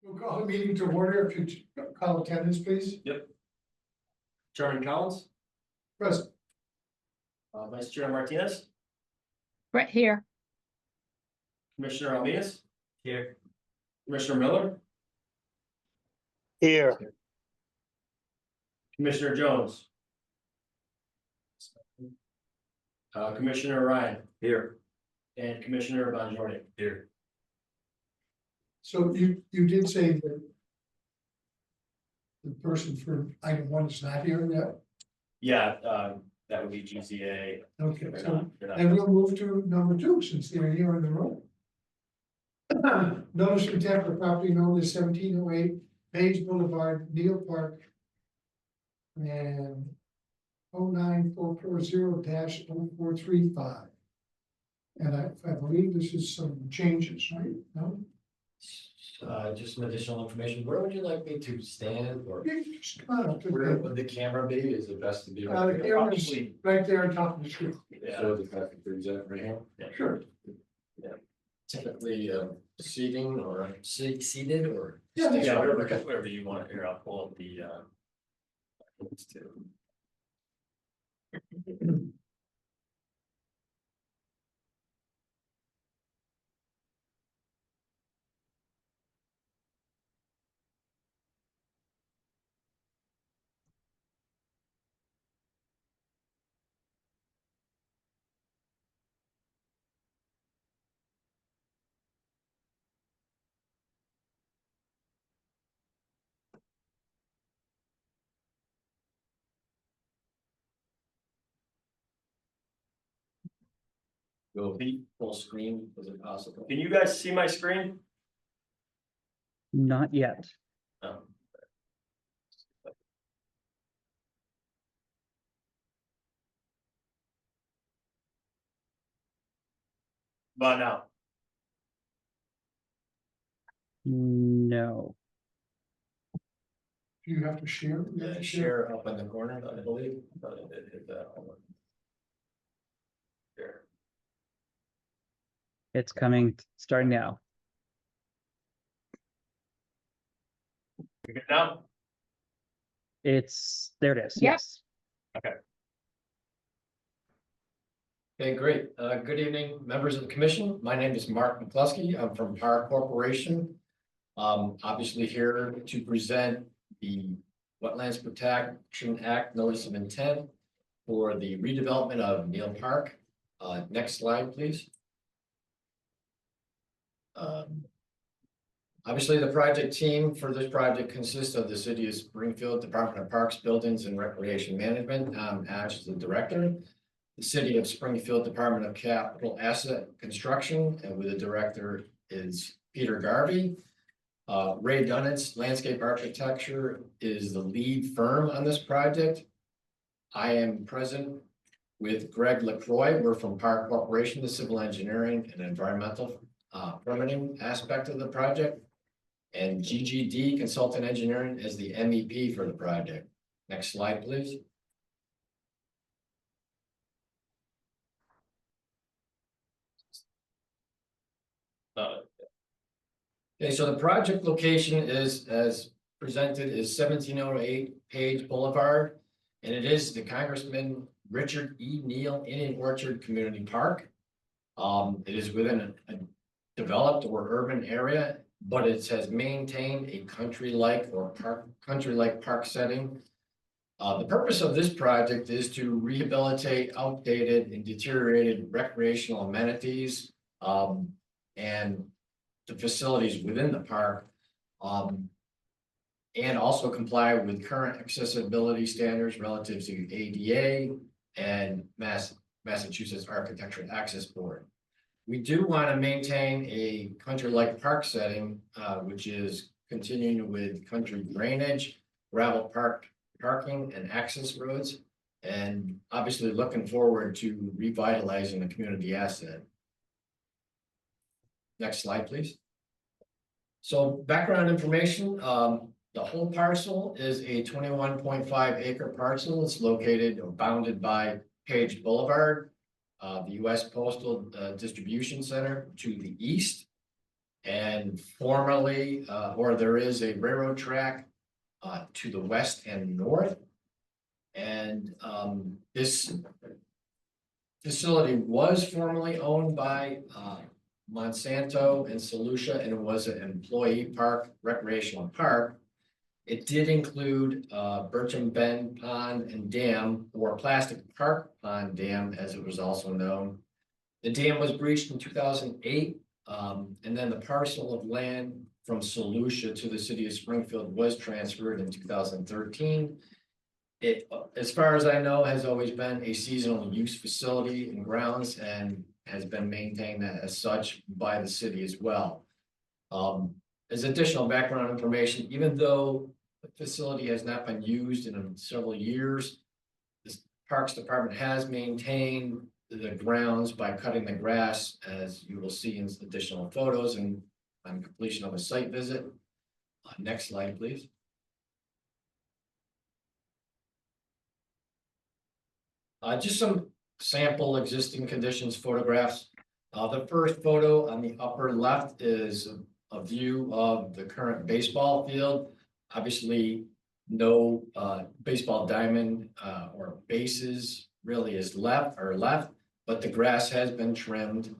We'll call the meeting to order. If you call attendance, please. Yep. Chairman Collins, Present. Vice Chair Martinez, Right here. Commissioner Alminas. Here. Commissioner Miller, Here. Commissioner Jones. Commissioner Ryan. Here. And Commissioner Bonjour. Here. So you did say that the person for item 1 is not here yet? Yeah, that would be GZA. Okay, They're so not- they're not- then we'll move to number 2 since they're here in the room. Notice of intent for property known as 1708 Page Boulevard, Neal Park. And 09440-0435. And I believe this is some changes, right? No? Just some additional information. Where would you like me to stand or Yeah, just come on up to where the, would the camera be? Is it best to be the right here? camera's Probably- right there on top of the screen. Yeah, So the traffic present right here. Sure. Typically seating or seated or? Yeah, that's yeah, fine. wherever you want. Here, I'll pull up the. Links too. Will be full screen, is it possible? Can you guys see my screen? Not yet. Um, But now, No. You have to share. You have Yeah, to share up in the corner, I believe. but it did hit that one. There. It's coming, starting now. You good now? There it is. Yes. Okay, great. Good evening, members of the commission. My name is Mark McCluskey. I'm from Park Corporation. Obviously here to present the Wetlands Protection Act Notice of Intent for the redevelopment of Neal Park. Next slide, please. Obviously, the project team for this project consists of the City of Springfield Department of Parks, Buildings and Recreation Management, as the director. The City of Springfield Department of Capital Asset Construction, and with the director is Peter Garvey. Ray Dunnitz Landscape Architecture is the lead firm on this project. I am present with Greg LaCroix. We're from Park Corporation, the civil engineering and environmental permitting aspect of the project. And GGD Consultant Engineering is the MEP for the project. Next slide, please. Okay, so the project location is, as presented, is 1708 Page Boulevard. And it is the Congressman Richard E. Neal Indian Orchard Community Park. It is within a developed or urban area, but it has maintained a country-like or country-like park setting. The purpose of this project is to rehabilitate outdated and deteriorated recreational amenities and the facilities within the park. And also comply with current accessibility standards relative to ADA and Massachusetts Architectural Access Board. We do want to maintain a country-like park setting, which is continuing with country drainage, gravel parking and access roads, and obviously looking forward to revitalizing the community asset. Next slide, please. So background information, the whole parcel is a 21.5 acre parcel. It's located or bounded by Page Boulevard, the U.S. Postal Distribution Center to the east, And formerly, or there is a railroad track to the west and north. And this facility was formerly owned by Monsanto and Solutia, and it was an employee park, recreational park. It did include Bircham Bend Pond and Dam, or Plastic Park Pond Dam, as it was also known. The dam was breached in 2008, and then the parcel of land from Solutia to the city of Springfield was transferred in 2013. It, as far as I know, has always been a seasonal use facility and grounds, and has been maintained as such by the city as well. As additional background information, even though the facility has not been used in several years, the Parks Department has maintained the grounds by cutting the grass, as you will see in additional photos and on completion of a site visit. Next slide, please. Just some sample existing conditions photographs. The first photo on the upper left is a view of the current baseball field. Obviously, no baseball diamond or bases really is left, but the grass has been trimmed.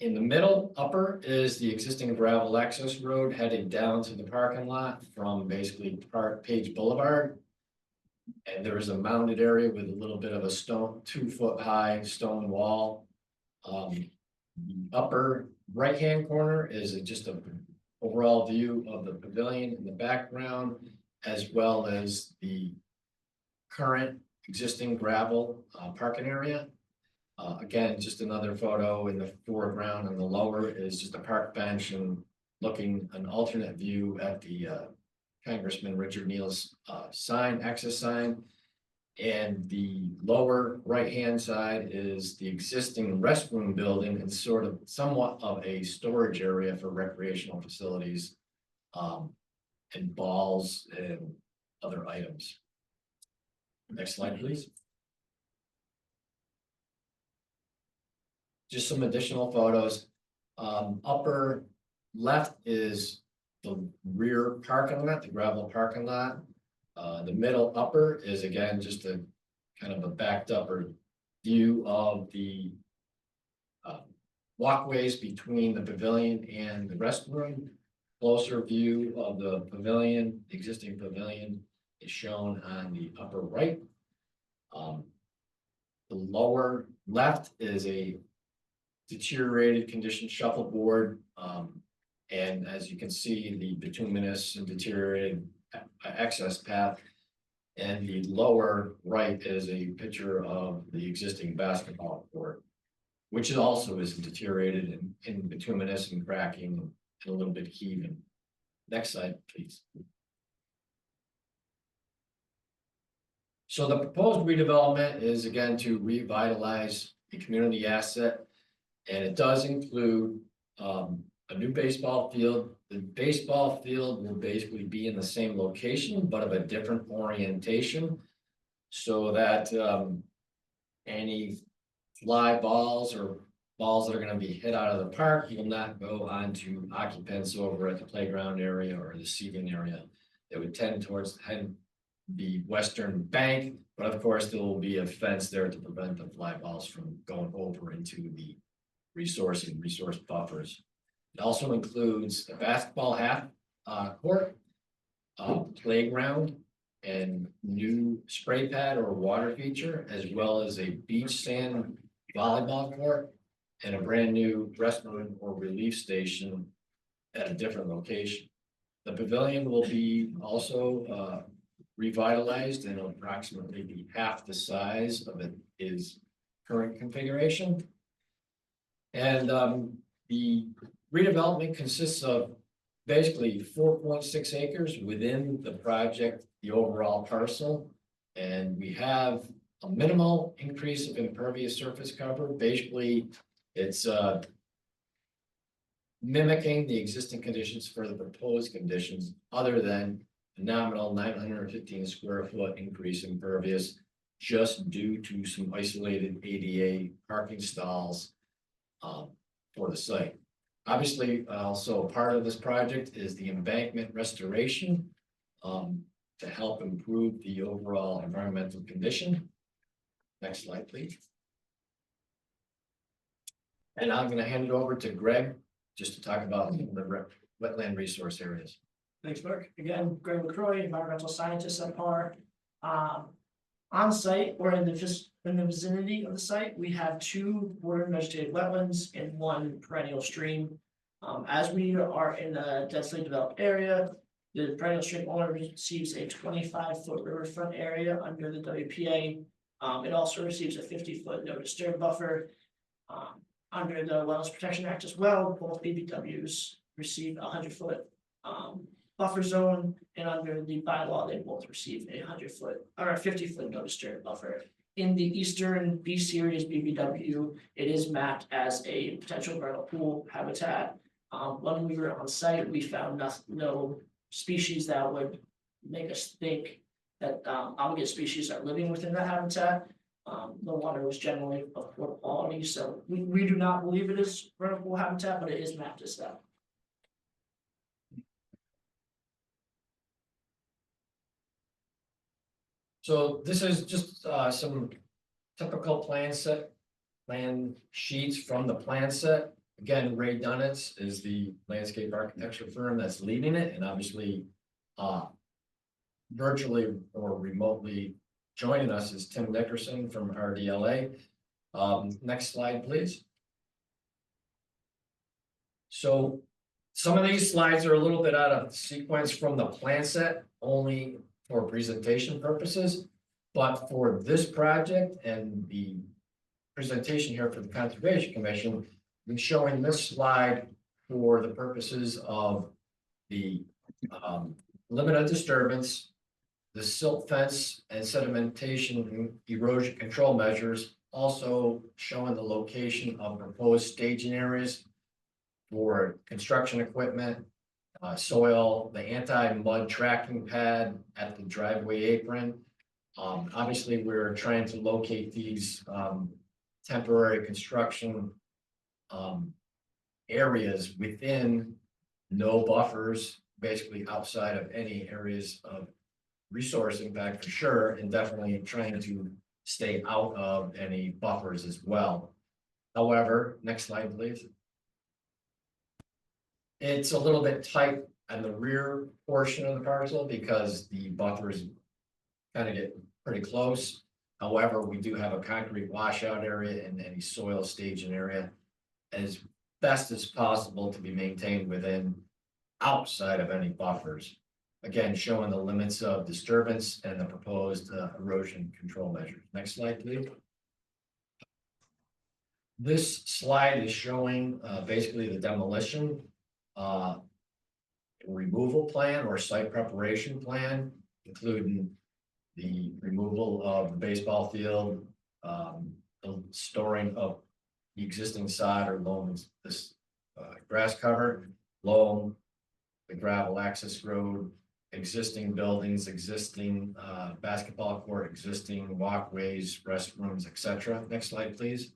In the middle upper is the existing gravel access road heading down to the parking lot from basically Page Boulevard. And there is a mounded area with a little bit of a 2-foot high stone wall. The upper right-hand corner is just an overall view of the pavilion in the background, as well as the current existing gravel parking area. Again, just another photo in the foreground, and the lower is just a park bench and looking an alternate view at the Congressman Richard Neal's access sign. And the lower right-hand side is the existing restroom building and sort of somewhat of a storage area for recreational facilities and balls and other items. Next slide, please. Just some additional photos. Upper left is the rear parking lot, the gravel parking lot. The middle upper is again just a kind of a backed up view of the walkways between the pavilion and the restroom. Closer view of the pavilion, the existing pavilion, is shown on the upper right. The lower left is a deteriorated condition shuffleboard. And as you can see, the bituminous and deteriorated access path. And the lower right is a picture of the existing basketball court, which also is deteriorated in bituminous and cracking and a little bit heaving. Next slide, please. So the proposed redevelopment is again to revitalize the community asset, and it does include a new baseball field. The baseball field will basically be in the same location, but of a different orientation, so that any fly balls or balls that are going to be hit out of the park will not go onto occupants over at the playground area or the seating area. They would tend towards the western bank, but of course there will be a fence there to prevent the fly balls from going over into the resource buffers. It also includes a basketball half court, playground, and new spray pad or water feature, as well as a beach sand volleyball court and a brand new restroom or relief station at a different location. The pavilion will be also revitalized and will approximately be half the size of its current configuration. And the redevelopment consists of basically 4.6 acres within the project, the overall parcel. And we have a minimal increase of impervious surface cover. Basically, it's mimicking the existing conditions for the proposed conditions, other than a nominal 915 square foot increase in impervious, just due to some isolated ADA parking stalls for the site. Obviously, also part of this project is the embankment restoration. To help improve the overall environmental condition. Next slide, please. And I'm gonna hand it over to Greg, just to talk about the wetland resource areas. Thanks, Mark. Again, Greg LaCroix, environmental scientist at PAR. On site or in the vicinity of the site, we have 2 border vegetated wetlands and 1 perennial stream. As we are in a densely developed area, the perennial stream owner receives a 25-foot riverfront area under the WPA. It also receives a 50-foot no disturb buffer. Under the Wetlands Protection Act as well, both BBWs receive a 100-foot buffer zone, and under the bylaw, they both receive a 100-foot or a 50-foot no disturb buffer. In the eastern B series BBW, it is mapped as a potential vernal pool habitat. When we were on site, we found no species that would make us think that algae species are living within that habitat. The water was generally of poor quality, so we do not believe it is vernal pool habitat, but it is mapped as that. So this is just some typical plan sheets from the plan set. Again, Ray Dunitz is the landscape architecture firm that's leading it, and obviously virtually or remotely joining us is Tim Nickerson from RDLA. Next slide, please. So some of these slides are a little bit out of sequence from the plan set, only for presentation purposes. But for this project and the presentation here for the Conservation Commission, I'm showing this slide for the purposes of the limit of disturbance, the silt fence and sedimentation and erosion control measures, also showing the location of proposed staging areas for construction equipment, soil, the anti-mud tracking pad at the driveway apron. Obviously, we're trying to locate these temporary construction areas within no buffers, basically outside of any areas of resource impact for sure, and definitely trying to stay out of any buffers as well. However, next slide, please. It's a little bit tight on the rear portion of the parcel because the buffers kind of get pretty close. However, we do have a concrete washout area and any soil staging area as best as possible to be maintained within outside of any buffers. Again, showing the limits of disturbance and the proposed erosion control measures. Next slide, please. This slide is showing basically the demolition removal plan or site preparation plan, including the removal of the baseball field, the storing of the existing sod or loam, this grass cover, loam, the gravel access road, existing buildings, existing basketball court, existing walkways, restrooms, etc. Next slide, please.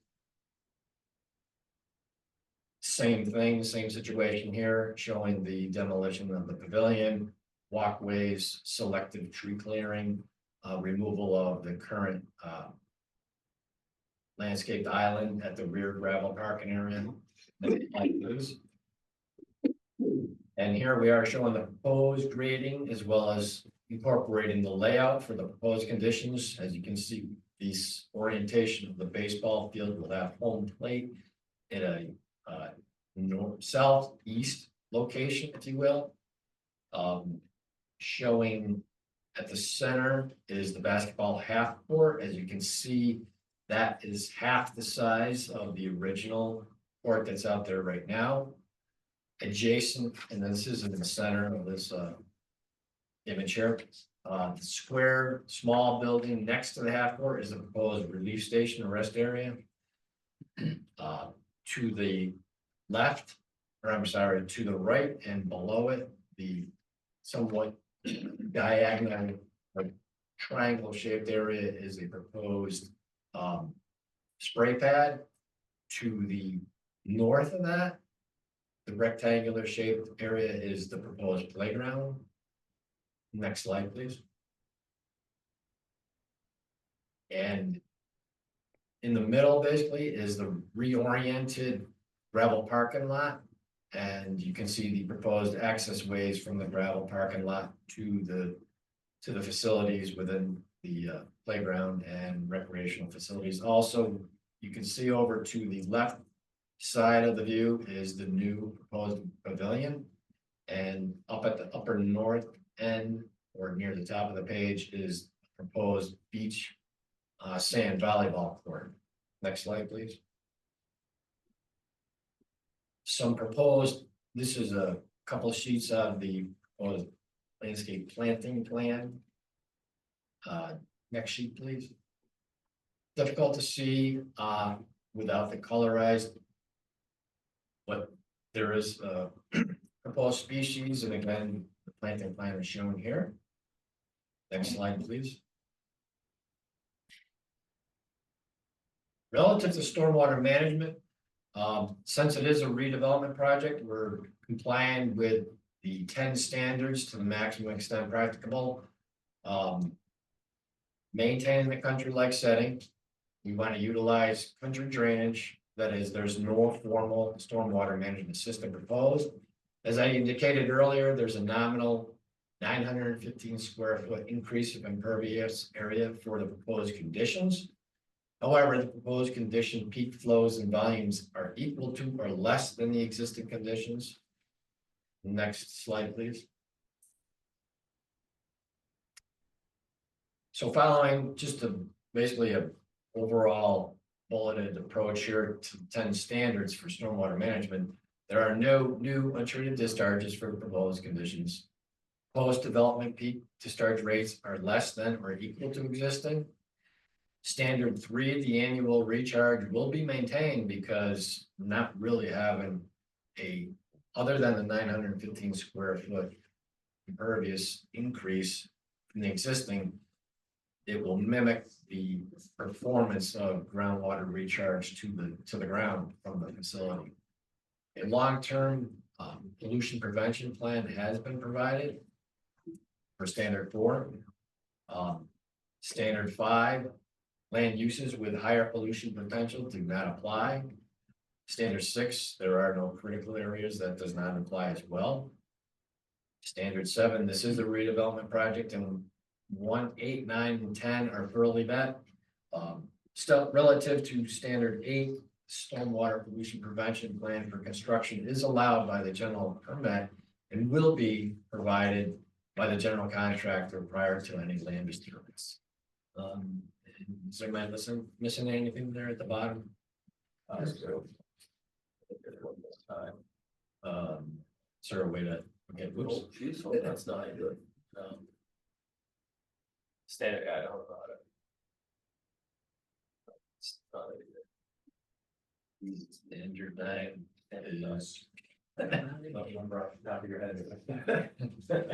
Same thing, same situation here, showing the demolition of the pavilion, walkways, selective tree clearing, removal of the current landscaped island at the rear gravel parking area. Next slide, please. And here we are showing the proposed grading as well as incorporating the layout for the proposed conditions. As you can see, this orientation of the baseball field will have home plate at a north, southeast location, if you will. Showing at the center is the basketball half court. As you can see, that is half the size of the original court that's out there right now. Adjacent, and this is in the center of this image here. The square small building next to the half court is the proposed relief station or rest area. To the left, or I'm sorry, to the right and below it, the somewhat diagonal or triangle shaped area is a proposed spray pad. To the north of that The rectangular shaped area is the proposed playground. Next slide, please. And in the middle, basically, is the reoriented gravel parking lot. And you can see the proposed access ways from the gravel parking lot to the facilities within the playground and recreational facilities. Also, you can see over to the left side of the view is the new proposed pavilion. And up at the upper north end, or near the top of the page, is proposed beach sand volleyball court. Next slide, please. Some proposed, this is a couple of sheets of the proposed landscape planting plan. Next sheet, please. Difficult to see without the colorized, but there is a proposed species, and again, the planting plan is shown here. Next slide, please. Relative to stormwater management, since it is a redevelopment project, we're complying with the 10 standards to the maximum extent practicable. Maintaining the country-like setting. We want to utilize country drainage. That is, there's no formal stormwater management system proposed. As I indicated earlier, there's a nominal 915 square foot increase of impervious area for the proposed conditions. However, the proposed condition peak flows and volumes are equal to or less than the existing conditions. Next slide, please. So following just basically a overall bulleted approach here to 10 standards for stormwater management, there are no new untreated discharges for proposed conditions. Post-development peak discharge rates are less than or equal to existing. Standard 3, the annual recharge will be maintained because we're not really having other than the 915 square foot impervious increase from the existing, it will mimic the performance of groundwater recharge to the ground from the facility. A long-term pollution prevention plan has been provided for standard 4. Standard 5, land uses with higher pollution potential do not apply. Standard 6, there are no critical areas, that does not apply as well. Standard 7, this is a redevelopment project, and 1, 8, 9, and 10 are thoroughly met. Still, relative to standard 8, stormwater pollution prevention plan for construction is allowed by the general permit and will be provided by the general contractor prior to any land disturbance. Is there missing anything there at the bottom? Is there a way to, okay, whoops. That's not good. Standard, I don't know about it. It's not it Standard 9 is. Top of your head. I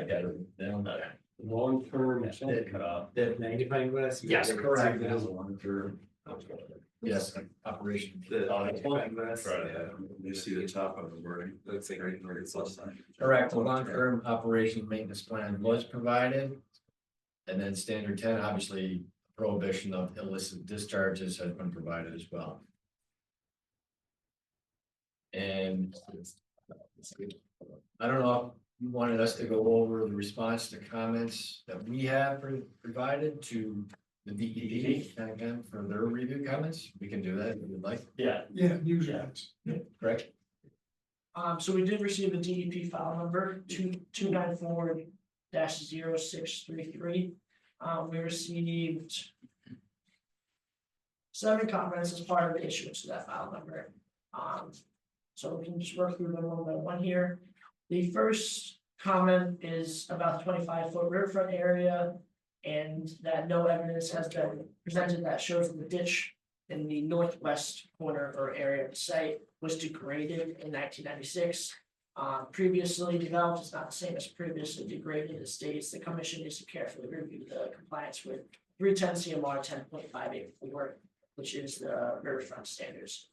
got it down there. Long-term. Cut off. The magnifying glass? Yes, correct. That is a long-term. Yes, operation. The magnifying glass, yeah, you see the top of the wording, looks like right where it's left side. Correct, a long-term operation maintenance plan was provided. And then standard 10, obviously, prohibition of illicit discharges has been provided as well. And I don't know if you wanted us to go over the response to comments that we have provided to the DEP, and again, for their review comments, we can do that if you'd like, Yeah, Yeah, usually it's. correct? So we did receive a DEP file number 294-0633. We received 7 comments as part of the issuance of that file number. So we can just work through them one by one here. The first comment is about the 25-foot riverfront area, and that no evidence has been presented that shows the ditch in the northwest corner or area of the site was degraded in 1996. Previously developed is not the same as previously degraded. It states the commission needs to carefully review the compliance with 310 CMR 10.584, which is the riverfront standards.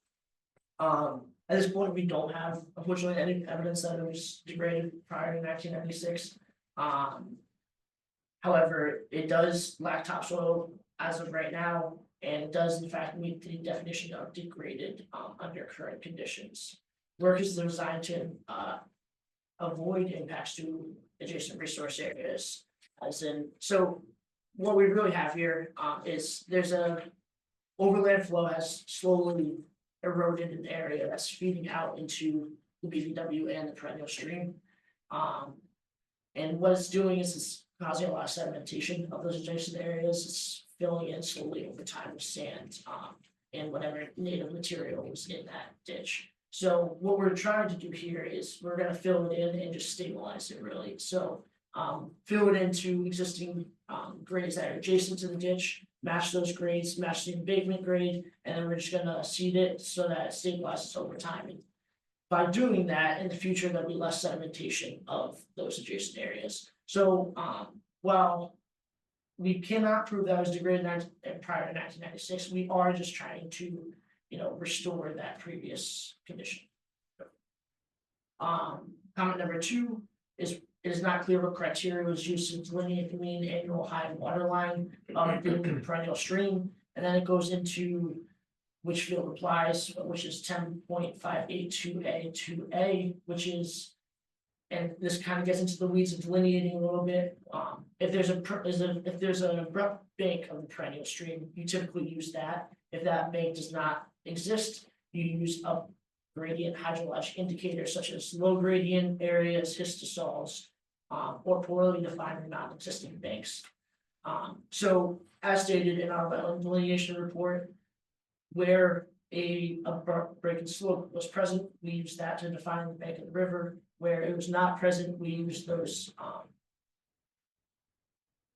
At this point, we don't have, unfortunately, any evidence that it was degraded prior to 1996. However, it does lack topsoil as of right now, and it does in fact meet the definition of degraded under current conditions. Work is designed to avoid impacts to adjacent resource areas, as in, so what we really have here is there's a overland flow has slowly eroded an area that's feeding out into the BVW and the perennial stream. And what it's doing is it's causing a lot of sedimentation of those adjacent areas. It's filling in slowly over time with sand and whatever native material was in that ditch. So what we're trying to do here is we're gonna fill it in and just stabilize it really. So fill it into existing grades that are adjacent to the ditch, match those grades, match the embankment grade, and then we're just gonna seed it so that it stabilizes over time. And by doing that, in the future, there'll be less sedimentation of those adjacent areas. So while we cannot prove that was degraded prior to 1996, we are just trying to, restore that previous condition. Comment number 2 is it is not clear what criteria was used to delineate the mean annual high water line of the perennial stream, and then it goes into which field applies, which is 10.582A2A, which is, and this kind of gets into the weeds of delineating a little bit. If there's an abrupt bank of the perennial stream, you typically use that. If that bank does not exist, you use up gradient hydrologic indicators such as low gradient areas, histosols, or poorly defined or non-existing banks. So as stated in our wetland delineation report, where a abrupt break in slope was present, we used that to define the bank of the river. Where it was not present, we used those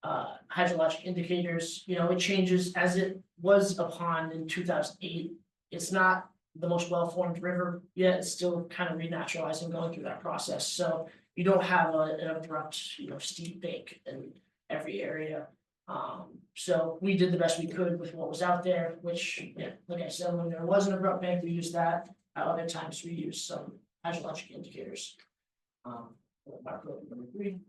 hydrologic indicators. It changes as it was a pond in 2008. It's not the most well-formed river yet. It's still kind of renaturalizing, going through that process. So you don't have an abrupt, steep bank in every area. So we did the best we could with what was out there, which, like I said, when there was an abrupt bank, we used that. At other times, we used some hydrologic indicators. Number 3.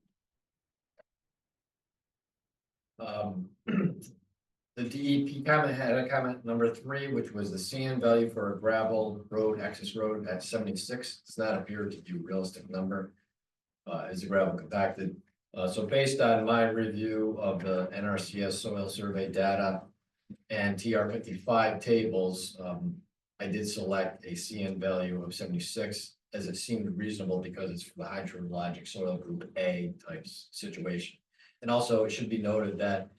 The DEP comment had a comment number 3, which was the sand value for a gravel road, access road at 76. Does not appear to be a realistic number. Is the gravel compacted? So based on my review of the NRCS soil survey data and TR55 tables, I did select a CN value of 76 as it seemed reasonable because it's for the hydrologic soil group A type situation. And also it should be noted that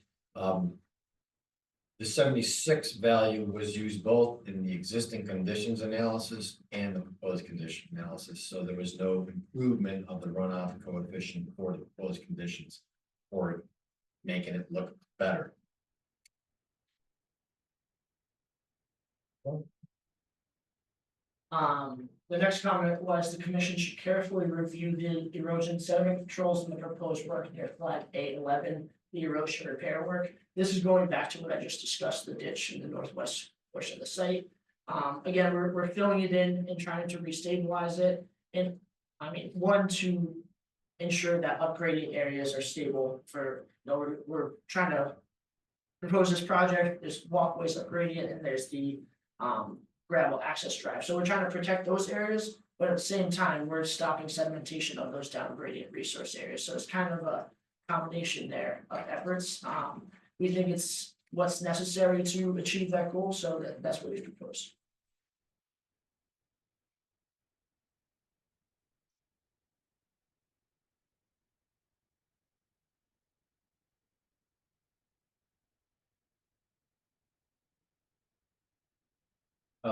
the 76 value was used both in the existing conditions analysis and the proposed condition analysis. So there was no improvement of the runoff coefficient for the proposed conditions or making it look better. The next comment was the commission should carefully review the erosion sediment controls in the proposed work near flag 811, the erosion repair work. This is going back to what I just discussed, the ditch in the northwest portion of the site. Again, we're filling it in and trying to restabilize it. And one, to ensure that upgrading areas are stable for, we're trying to propose this project. There's walkways upgrading it, and there's the gravel access drive. So we're trying to protect those areas, but at the same time, we're stopping sedimentation of those down gradient resource areas. So it's kind of a combination there of efforts. We think it's what's necessary to achieve that goal, so that's what we propose.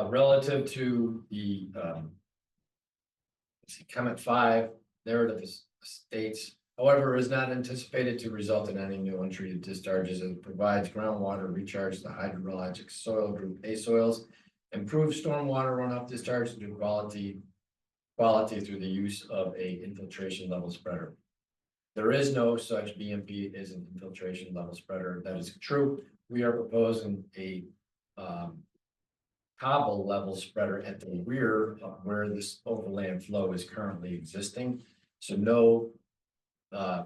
Relative to the comment 5, narrative states, however, is not anticipated to result in any new untreated discharges and provides groundwater recharge to hydrologic soil group A soils, improve stormwater runoff discharge to quality through the use of a infiltration level spreader. There is no such BMP as an infiltration level spreader. That is true. We are proposing a cobble level spreader at the rear of where this overland flow is currently existing. So no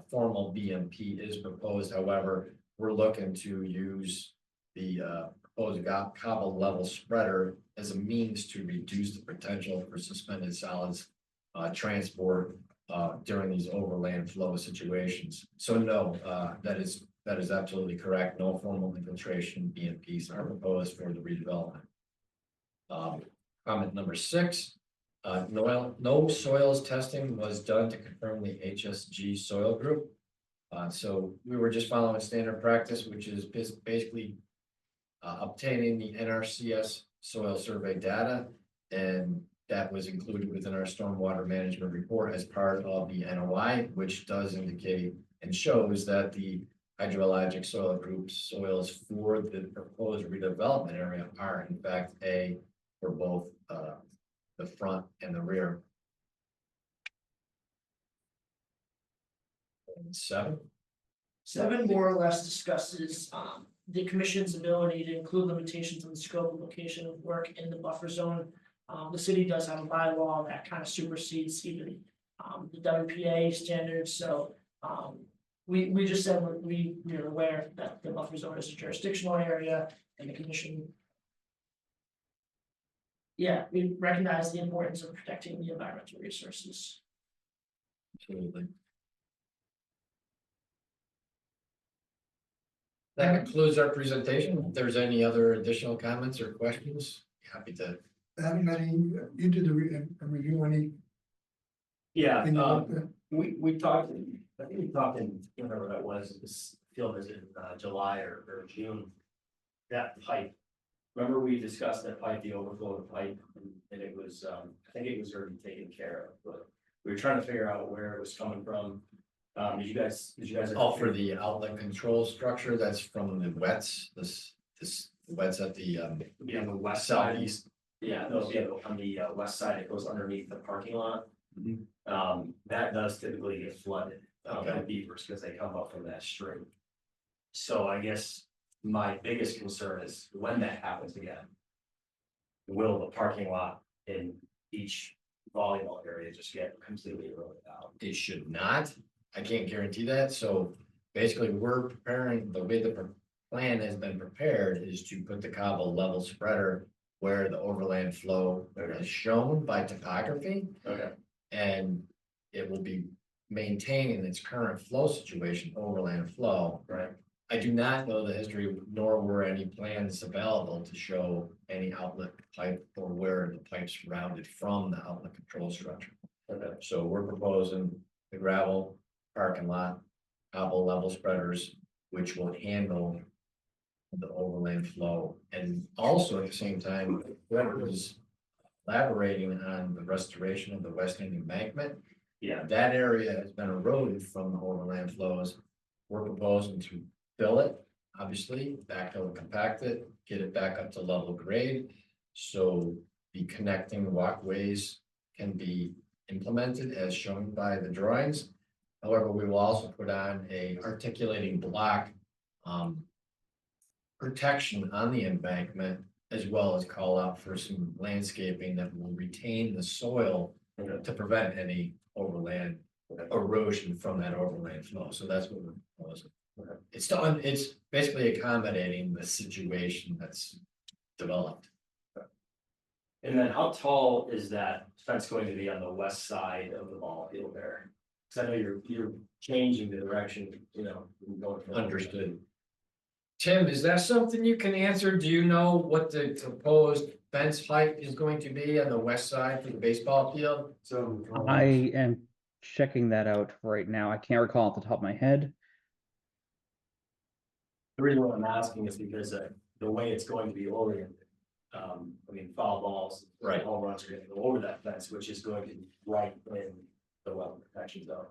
formal BMP is proposed. However, we're looking to use the proposed cobble level spreader as a means to reduce the potential for suspended solids transport during these overland flow situations. So no, that is absolutely correct. No formal infiltration BMPs are proposed for the redevelopment. Comment number 6, no soils testing was done to confirm the HSG soil group. So we were just following standard practice, which is basically obtaining the NRCS soil survey data, and that was included within our stormwater management report as part of the NOI, which does indicate and shows that the hydrologic soil groups soils for the proposed redevelopment area are in fact for both the front and the rear. And 7. 7 more or less discusses the commission's ability to include limitations on the scope and location of work in the buffer zone. The city does have a bylaw that kind of supersedes even the WPA standards, so we just said we're aware that the buffer zone is a jurisdictional area and the commission. Yeah, we recognize the importance of protecting the environmental resources. Absolutely. That concludes our presentation. If there's any other additional comments or questions, happy to. That many, you did the review, any? Yeah, thing you looked at? we talked, I think we talked in, whatever that was, this field visit in July or June. That pipe, remember we discussed that pipe, the overflow of the pipe, and it was, I think it was already taken care of, but we were trying to figure out where it was coming from. Did you guys? Oh, for the outlet control structure, that's from the wets, this wets at the Yeah, the west side. southeast. Yeah, no, yeah, on the west side, it goes underneath the parking lot. That does typically get flooded, Okay. with beavers, because they come up from that stream. So I guess my biggest concern is when that happens again. Will the parking lot in each volleyball area just get completely eroded out? It should not. I can't guarantee that. So basically, we're preparing, the way the plan has been prepared is to put the cobble level spreader where the overland flow is shown by topography. Okay. And it will be maintaining its current flow situation, overland flow. Right. I do not know the history, nor were any plans available to show any outlet pipe or where the pipes routed from the outlet control structure. Okay. So we're proposing the gravel parking lot, cobble level spreaders, which will handle the overland flow. And also at the same time, whoever was elaborating on the restoration of the west end embankment, Yeah. that area has been eroded from the overland flows. We're proposing to fill it, obviously, backfill and compact it, get it back up to level grade. So the connecting walkways can be implemented as shown by the drawings. However, we will also put on a articulating block protection on the embankment, as well as call out for some landscaping that will retain the soil to prevent any overland erosion from that overland flow. So that's what we're proposing. It's basically accommodating the situation that's developed. And then how tall is that fence going to be on the west side of the ball field there? Because I know you're changing the direction, going from. Understood. Tim, is that something you can answer? Do you know what the proposed fence height is going to be on the west side for the baseball field? So. I am checking that out right now. I can't recall off the top of my head. The reason why I'm asking is because the way it's going to be oriented. Foul balls, Right. Home runs are going to go over that fence, which is going to be right in the wetland protection zone.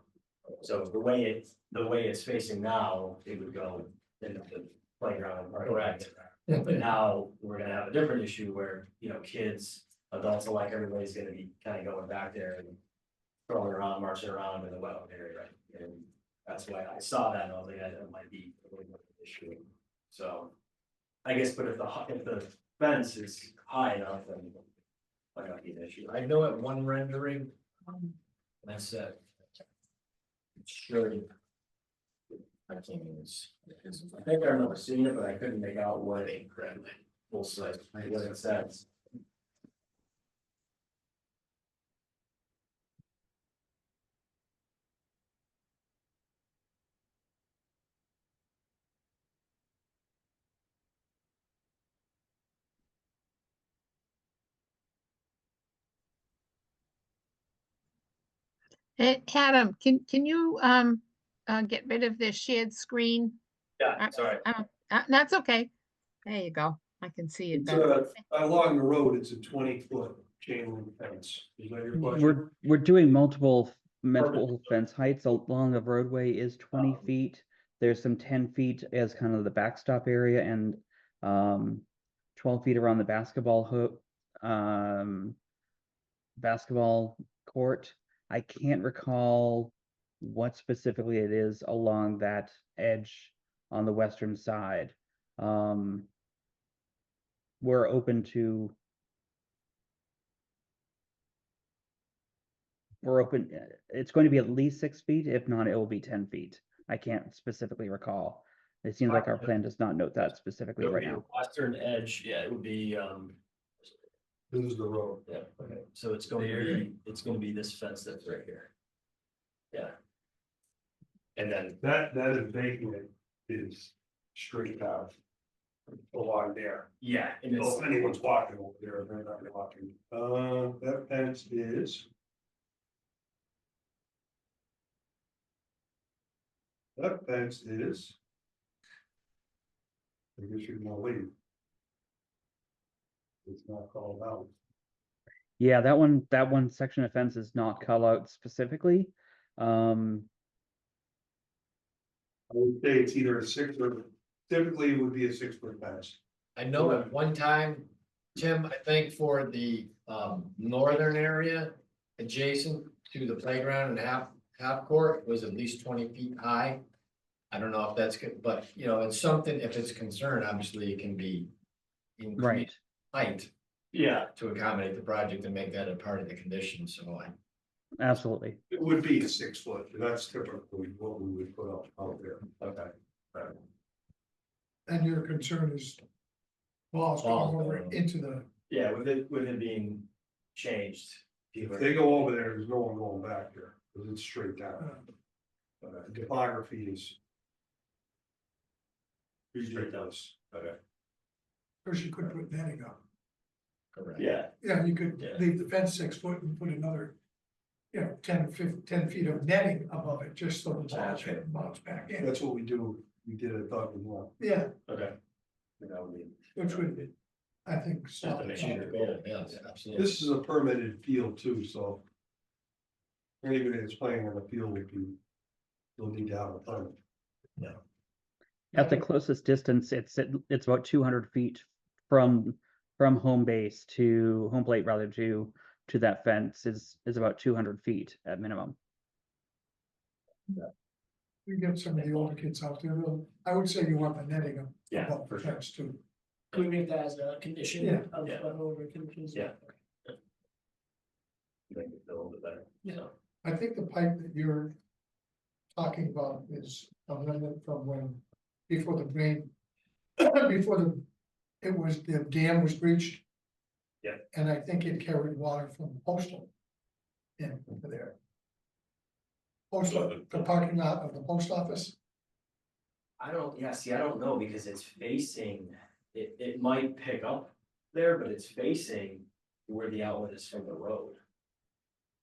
So the way it's facing now, it would go into the playground. Correct. But now we're gonna have a different issue where, kids, adults alike, everybody's gonna be kind of going back there and throwing around, marching around in the wetland area, right? And that's why I saw that and I was like, that might be a little bit of an issue. So I guess, but if the fence is high enough and might not be an issue. I know at one rendering. That's it. Sure. I can't even. I think I remember seeing it, but I couldn't make out what it full size, what it says. Hey, Adam, can you get rid of this shared screen? Yeah, sorry. That's okay. There you go. I can see it It's better. along the road, it's a 20-foot chain link fence. Is that your question? We're doing multiple fence heights along the roadway is 20 feet. There's some 10 feet as kind of the backstop area and 12 feet around the basketball court. I can't recall what specifically it is along that edge on the western side. We're open to. It's going to be at least 6 feet. If not, it will be 10 feet. I can't specifically recall. It seems like our plan does not note that specifically It would right be now. western edge, yeah, it would be, This is the road. yeah, okay, so it's going to be this fence that's right here. Yeah. And then, That embankment is straight out along there. yeah, and it's, If anyone's walking over there, they're not walking. That fence is. That fence is. I guess you're gonna leave. It's not called out. Yeah, that one section of fence is not called out specifically. I would say it's either a 6 or typically it would be a 6-foot fence. I know at one time, Tim, I think for the northern area adjacent to the playground and half court was at least 20 feet high. I don't know if that's good, but you know, it's something, if it's a concern, obviously it can be Right. increased height yeah, to accommodate the project and make that a part of the condition, so I. Absolutely. It would be a 6-foot, and that's typically what we would put up out there. okay. And your concern is balls Balls going over going. into the, Yeah, with it being changed. If they go over there, there's no one going back there, because it's straight down. The topography is. Ridiculous. Okay. first you could put netting up. Correct. Yeah, Yeah, you could Yeah. leave the fence 6 foot and put another, 10 feet of netting above it, just so the balls hit and bounce back in. That's what we do, we did at Dog and Walk. Yeah, okay. That would be, which would, I think, solve to the make sure problem. Goal, yes, absolutely. This is a permitted field too, so. Anybody that's playing on the field would be, you'll need to have a permit. At the closest distance, it's about 200 feet from home base to home plate rather to that fence is about 200 feet at minimum. You get some of the older kids out there, I would say you want the netting up Yeah, above for the sure. fence too. Can we make that as a condition Yeah. of Yeah. over conditions? Yeah. make it feel a little bit better. Yeah. I think the pipe that you're talking about is a remnant from when, before the rain, the dam was breached. Yeah. And I think it carried water from the postal in over there. Postal, the parking lot of the post office. I don't know because it's facing, it might pick up there, but it's facing where the outlet is from the road.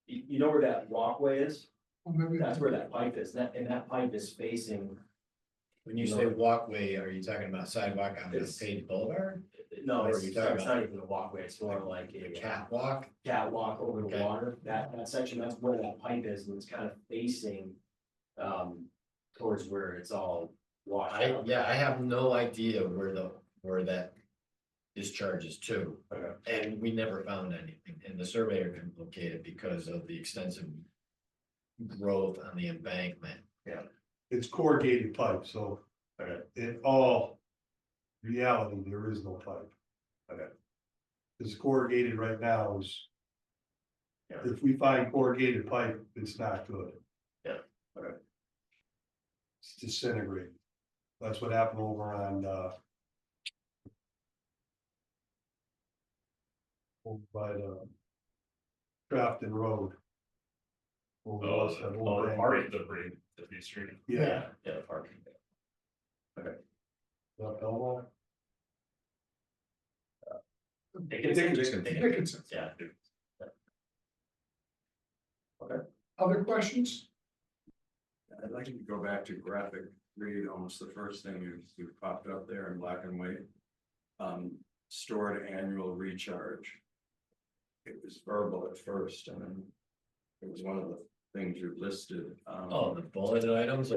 You know where that walkway is? Or maybe That's where that pipe is, and that pipe is facing, When you say walkway, are you talking about sidewalk on the It's- paved boulevard? no, Or it's are you talking not even a walkway, it's more like A a catwalk? catwalk over the Okay. water, that section, that's where that pipe is, and it's kind of facing. Towards where it's all washed out. I have no idea where that discharges to. Okay. And we never found anything, and the surveyor couldn't locate it because of the extensive growth on the embankment. It's corrugated pipe, so Okay. in all reality, there is no pipe. This corrugated right now is. Yeah. If we find corrugated pipe, it's not good. Yeah. Okay. It's disintegrating. That's what happened over on, over by the Grafton Road. Over Oh, west of the, Old oh, the Bank. party, the bridge, the B Street. Yeah. Yeah, parking. Up Elmore. Dickinson. Yeah. Other questions? I'd like to go back to graphic read, almost the first thing you popped up there in black and white. Stored annual recharge. It was verbal at first, and then it was one of the things you listed. Oh, the bulleted items,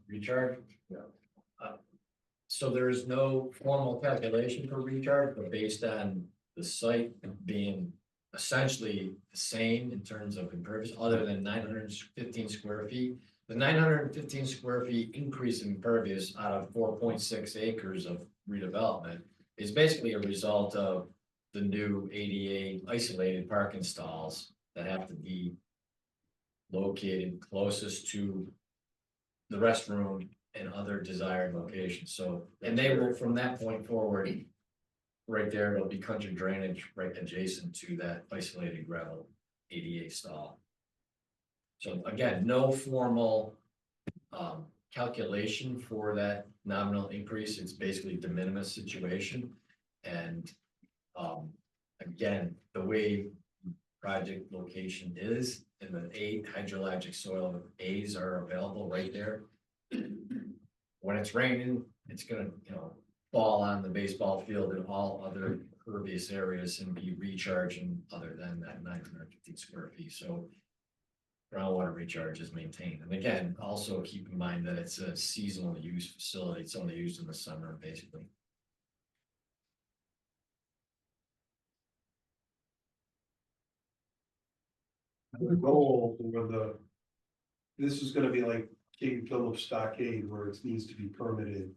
recharge? Yeah. So there is no formal calculation for recharge, but based on the site being essentially the same in terms of impervious, other than 915 square feet. The 915 square feet increase in impervious out of 4.6 acres of redevelopment is basically a result of the new ADA isolated parking stalls that have to be located closest to the restroom and other desired locations. So, and they will, from that point forward, right there, it'll be country drainage right adjacent to that isolated gravel ADA stall. So again, no formal calculation for that nominal increase. It's basically de minimis situation. And again, the way project location is, and the 8 hydrologic soil A's are available right there. When it's raining, it's gonna, fall on the baseball field and all other impervious areas and be recharging other than that 950 square feet. So groundwater recharge is maintained. And again, also keep in mind that it's a seasonal use facility. It's only used in the summer, basically. The goal for the. This is gonna be like King Philip Stockade where it needs to be permitted.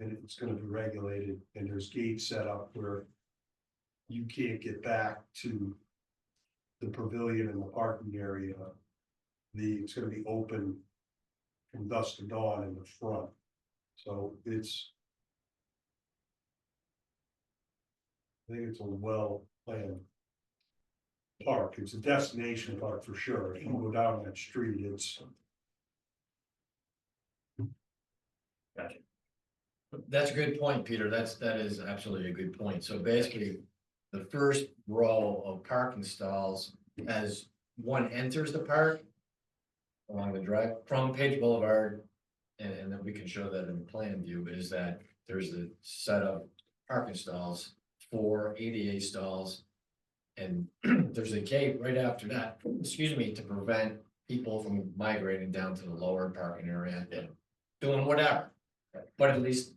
And it's gonna be regulated and there's gates set up where. You can't get back to. The pavilion and the parking area. It's gonna be open. From dusk to dawn in the front. So it's. I think it's a well planned. Park, it's a destination park for sure. If you go down that street, it's. That's a good point, Peter. That is absolutely a good point. So basically, the first row of parking stalls, as one enters the park. Along the drive from Page Boulevard, and then we can show that in plan view, is that there's a set of parking stalls, 4 ADA stalls. And there's a gate right after that, excuse me, to prevent people from migrating down to the lower parking area and doing whatever. But at least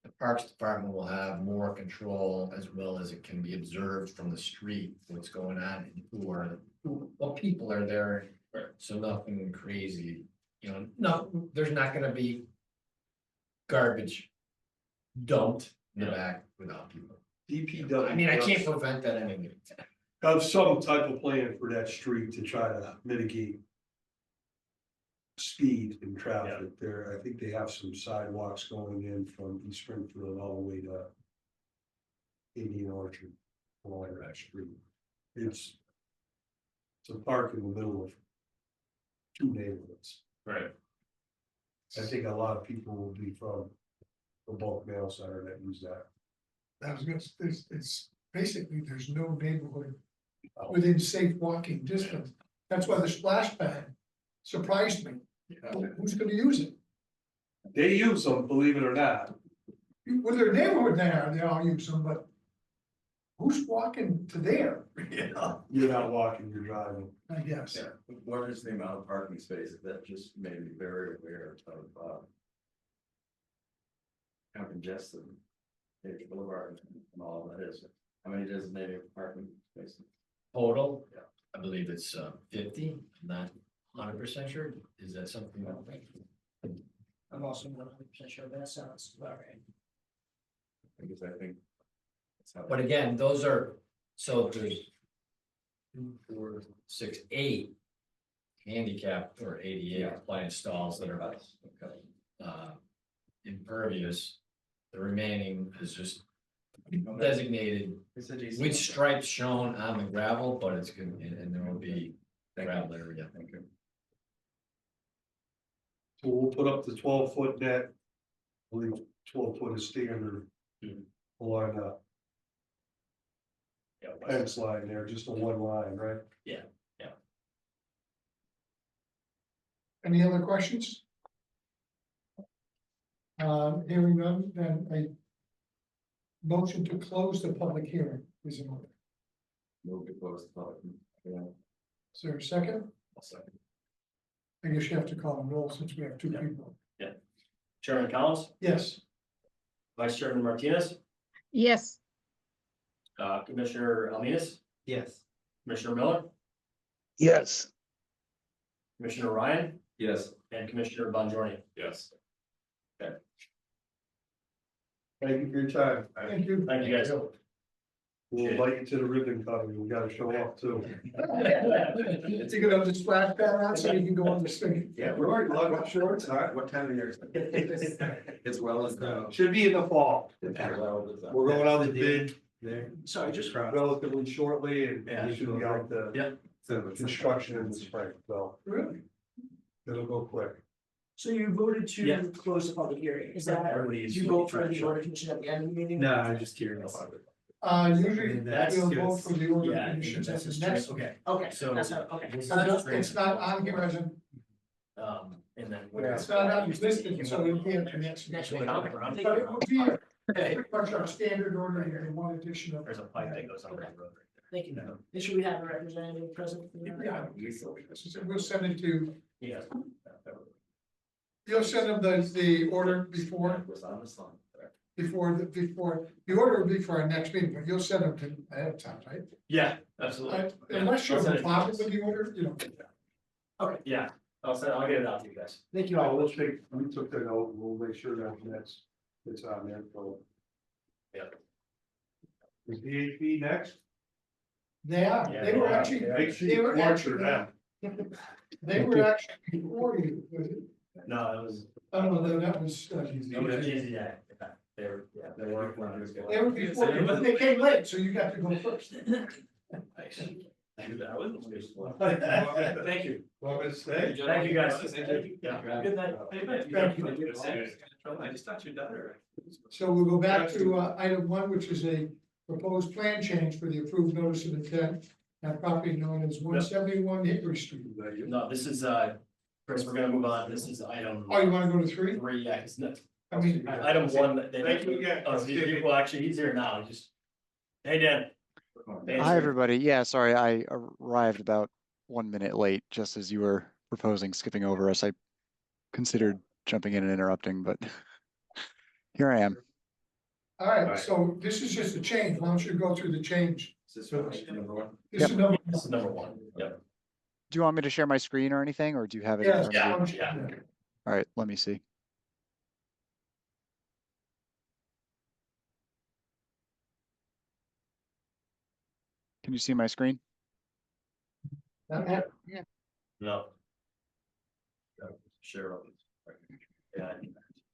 the Parks Department will have more control, as well as it can be observed from the street, what's going on and what people are there. So nothing crazy, no, there's not gonna be garbage dumped in the back without people. DPW. I mean, I can't prevent that anyway. Have some type of plan for that street to try to mitigate. Speed and traffic there. I think they have some sidewalks going in from East Springfield all the way to. Indian Orchard, along that street. It's a park in the middle of. 2 neighborhoods. Right. I think a lot of people will be from. The bulk mail center that use that. I was gonna, it's basically, there's no neighborhood within safe walking distance. That's why the splash pad surprised me. Who's gonna use it? They use them, believe it or not. With their neighborhood there, they all use them, but who's walking to there? You're not walking, you're driving. I guess. Yeah, what is the amount of parking spaces? That just made me very aware of. How congested Page Boulevard and all that is. How many designated parking spaces? Total, I believe it's 50, I'm not 100% sure. Is that something? I'm also not 100% sure, but that sounds about right. Because I think But again, those are, so there's 2, 4, 6, 8 handicap or ADA compliant stalls that are impervious. The remaining is just designated with stripes shown on the gravel, but it's good, and there will be gravel area. So we'll put up the 12-foot net. I believe 12 foot is standard. Along the fence line there, just a one line, right? Any other questions? Hearing none, then a motion to close the public hearing is in order. Move to close the public. Is there a second? I guess you have to call a roll since we have two Yeah. people. Chairman Collins, Yes, Vice Chairman Martinez, Yes, Commissioner Alminas, Yes. Commissioner Miller, Yes. Commissioner Ryan, Yes. and Commissioner Bonjorni. Yes. Thank you for your time. thank you. Thank you guys. We'll invite you to the ribbon cutting. We gotta show up too. You gonna have the splash pad on so you can go on the street. Yeah, we're already logged up shorts, huh? What time of year? As well as now. Should be in the fall. We're going out to bid Sorry, just relatively shortly and Yeah. we should be out the Yeah. construction in the spring, so Really? it'll go quick. so you voted Yeah. to close the public hearing. Is that, Everybody's- you vote for the order condition at the end of the meeting? No, I'm just curious. Usually That's we'll good. vote for the order Yeah, conditions at that's the just next. okay. Okay, So- that's how, okay. It's not on here as an, And then. it's not on listed, so we can't connect. Next Well, week. I'm- I'm But it will be Hey, pretty much our standard order and one addition of. there's a pipe that goes under the road right Thank you. And should we have a representative present? for that? Yeah, we'll send it to, there. Yeah. you'll send them the order before, Was on the slide. the order will be for our next meeting, but you'll send them to ahead of time, right? Yeah, absolutely. Unless you're I'll send it a to problem you with the order, you know. Okay, Yeah, I'll get it out to you guys. thank you. No, we'll take, we took the note, we'll make sure that it's on there, so. Yeah. Is DHB next? They are, they were actually, Make sure they you were watch for actually, them. they were actually before you. No, it was. I don't know, that was, It was easy, yeah. They were, yeah, they were. they were before you, but they came late, so you got to go first. Nice. That was. Thank you. Well, it's stay. Thank you, guys. Yeah. Good night. Thank you. I just thought you'd done it already. So we'll go back to item 1, which is a proposed plan change for the approved notice of intent. That property known as 171 Hickory Street. No, this is, Chris, we're gonna move on. This is item Oh, you wanna go to 3? 3, yeah, 'cause no, I mean, item 1. They Thank you again. Well, actually, he's here now. Just. Hey, Dan. Dan's Hi, here. everybody. Yeah, sorry, I arrived about 1 minute late, just as you were proposing skipping over us. I considered jumping in and interrupting, but here I am. all right, so this is just a change. Why don't you go through the change? Is this number one? This is number. This is number 1. Yep. Do you want me to share my screen or anything, or do you have it? in Yes, front of you? yeah. All right, let me see. Can you see my screen? No. Share up. Yeah,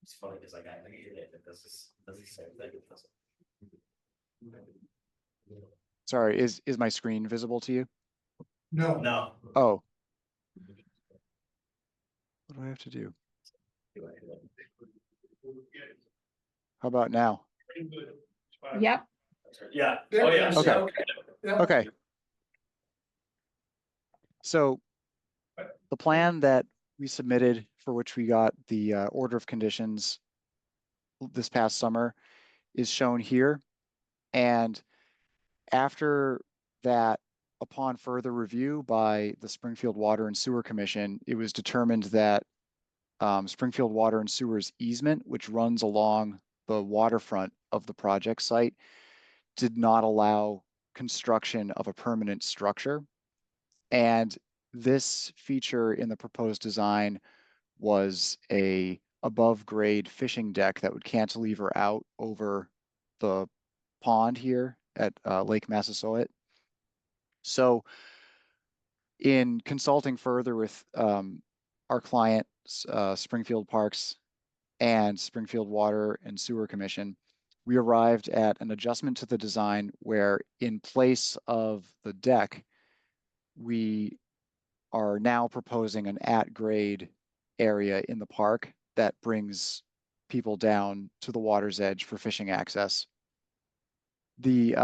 it's funny because like I hate it. It does the same thing. It doesn't. Sorry, is my screen visible to you? No, No. Oh. What do I have to do? How about now? yep, Yeah. There Oh, it yeah. is. Okay. Yeah. Okay. So the plan that we submitted, for which we got the order of conditions this past summer, is shown here. And after that, upon further review by the Springfield Water and Sewer Commission, it was determined that Springfield Water and Sewer's easement, which runs along the waterfront of the project site, did not allow construction of a permanent structure. And this feature in the proposed design was a above grade fishing deck that would cantilever out over the pond here at Lake Massasoit. So in consulting further with our client, Springfield Parks and Springfield Water and Sewer Commission, we arrived at an adjustment to the design where in place of the deck, we are now proposing an at-grade area in the park that brings people down to the water's edge for fishing access. The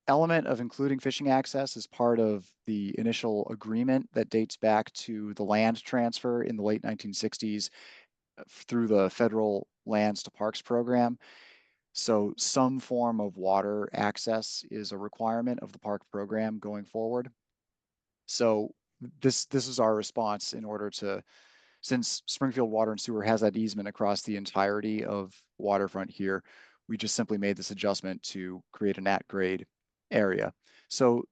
element of including fishing access is part of the initial agreement that dates back to the land transfer in the late 1960s through the federal lands to parks program. So some form of water access is a requirement of the park program going forward. So this is our response in order to, since Springfield Water and Sewer has that easement across the entirety of waterfront here, we just simply made this adjustment to create an at-grade area. So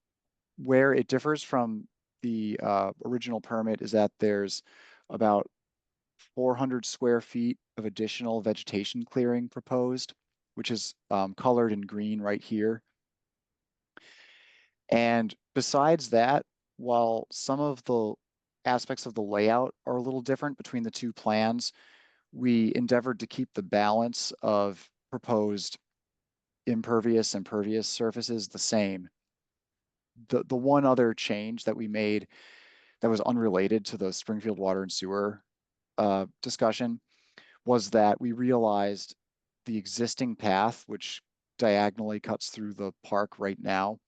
where it differs from the original permit is that there's about 400 square feet of additional vegetation clearing proposed, which is colored in green right here. And besides that, while some of the aspects of the layout are a little different between the two plans, we endeavored to keep the balance of proposed impervious and pervious surfaces the same. The one other change that we made that was unrelated to the Springfield Water and Sewer discussion was that we realized the existing path, which diagonally cuts through the park right now,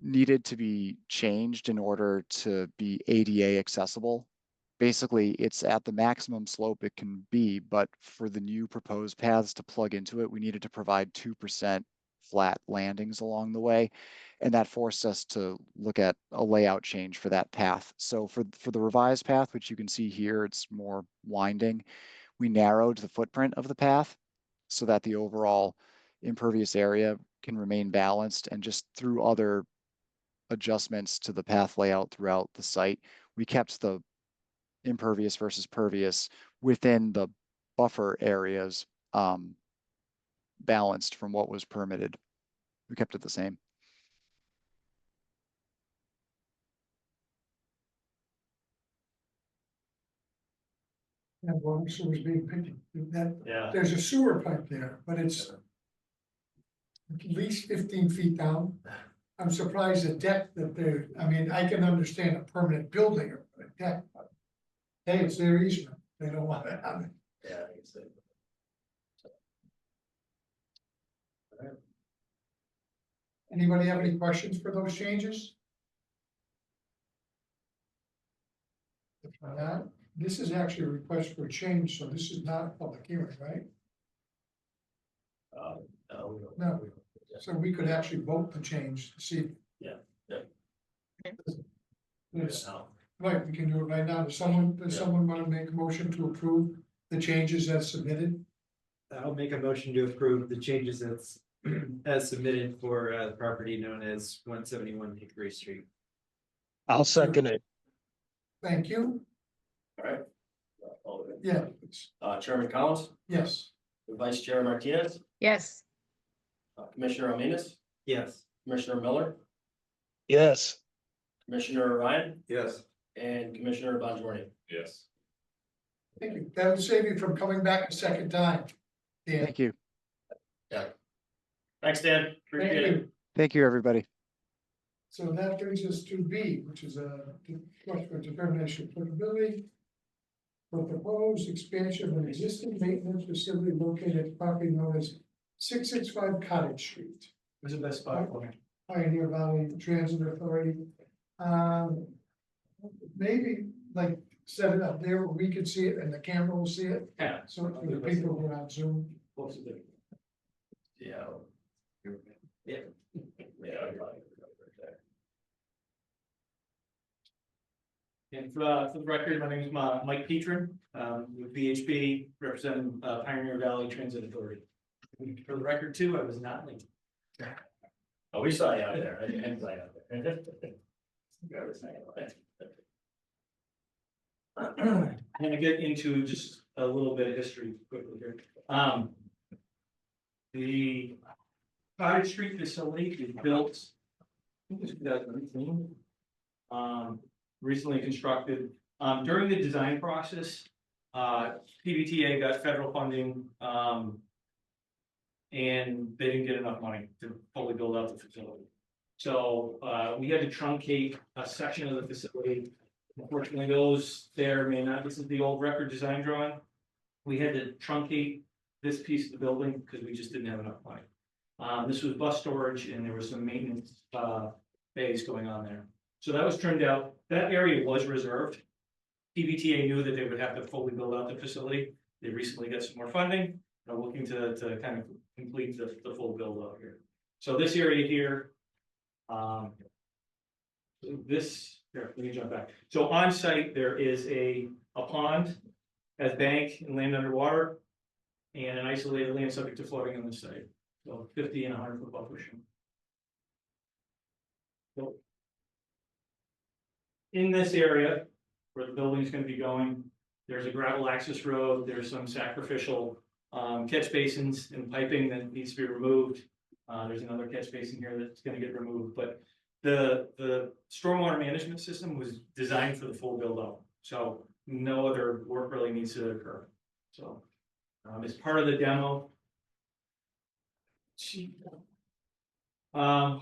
needed to be changed in order to be ADA accessible. Basically, it's at the maximum slope it can be, but for the new proposed paths to plug into it, we needed to provide 2% flat landings along the way. And that forced us to look at a layout change for that path. So for the revised path, which you can see here, it's more winding. We narrowed the footprint of the path so that the overall impervious area can remain balanced, and just through other adjustments to the path layout throughout the site, we kept the impervious versus pervious within the buffer areas balanced from what was permitted. We kept it the same. And water sewer's being picked, that, Yeah. there's a sewer pipe there, but it's at least 15 feet down. I'm surprised the deck that they're, I mean, I can understand a permanent building or a deck, but hey, it's their easement, they don't want to have it. Yeah, I think it's it. Anybody have any questions for those changes? If not, this is actually a request for a change, so this is not a public hearing, right? No, we don't. No. So we could actually vote the change, to see. Yeah, yeah. Yes, No. right, we can do it right now. Does someone want to make a motion to approve the changes as submitted? I'll make a motion to approve the changes that's as submitted for the property known as 171 Hickory Street. I'll second it. Thank you. All right. All of it. Yeah, Chairman Collins, yes, Vice Chair Martinez, Yes, Commissioner Almanis, Yes. Commissioner Miller, Yes, Commissioner Ryan, Yes. and Commissioner Bonjour. Yes. thank you. That will save you from coming back a second time. Dan, Thank you. Thanks, Dan. thank Appreciate it. you. Thank you, everybody. So that brings us to B, which is a request for determination of applicability for proposed expansion of an existing maintenance facility located at property known as 665 Cottage Street. Where's the best spot for me? Pioneer Valley Transit Authority. Maybe like set it up there where we could see it and the camera will see it. Yeah. So for the people who are on Zoom. Yeah. Yeah. Yeah. And for the record, my name is Mike Petrin, with VHB, representing Pioneer Valley Transit Authority. For the record too, I was not late. Oh, we saw you out there. I didn't play out there. I'm gonna get into just a little bit of history quickly here. The Cottage Street facility is built, I think it's 2019. Recently constructed, during the design process, PVTA got federal funding, and they didn't get enough money to fully build out the facility. So, we had to truncate a section of the facility. Unfortunately, those there may not, this is the old record design drawing. We had to truncate this piece of the building because we just didn't have enough money. This was bus storage and there was some maintenance, bays going on there. So that was turned out, that area was reserved. PVTA knew that they would have to fully build out the facility. They recently got some more funding. They're looking to kind of complete the full build out here. So this area here, here, let me jump back. So on site, there is a pond, has bank and land underwater, and an isolated land subject to flooding on the site. So 50 and 100-foot buffer. So in this area where the building is going to be going, there's a gravel access road, there's some sacrificial catch basins and piping that needs to be removed. There's another catch basin here that's going to get removed, but the stormwater management system was designed for the full build out. So no other work really needs to occur. So as part of the demo,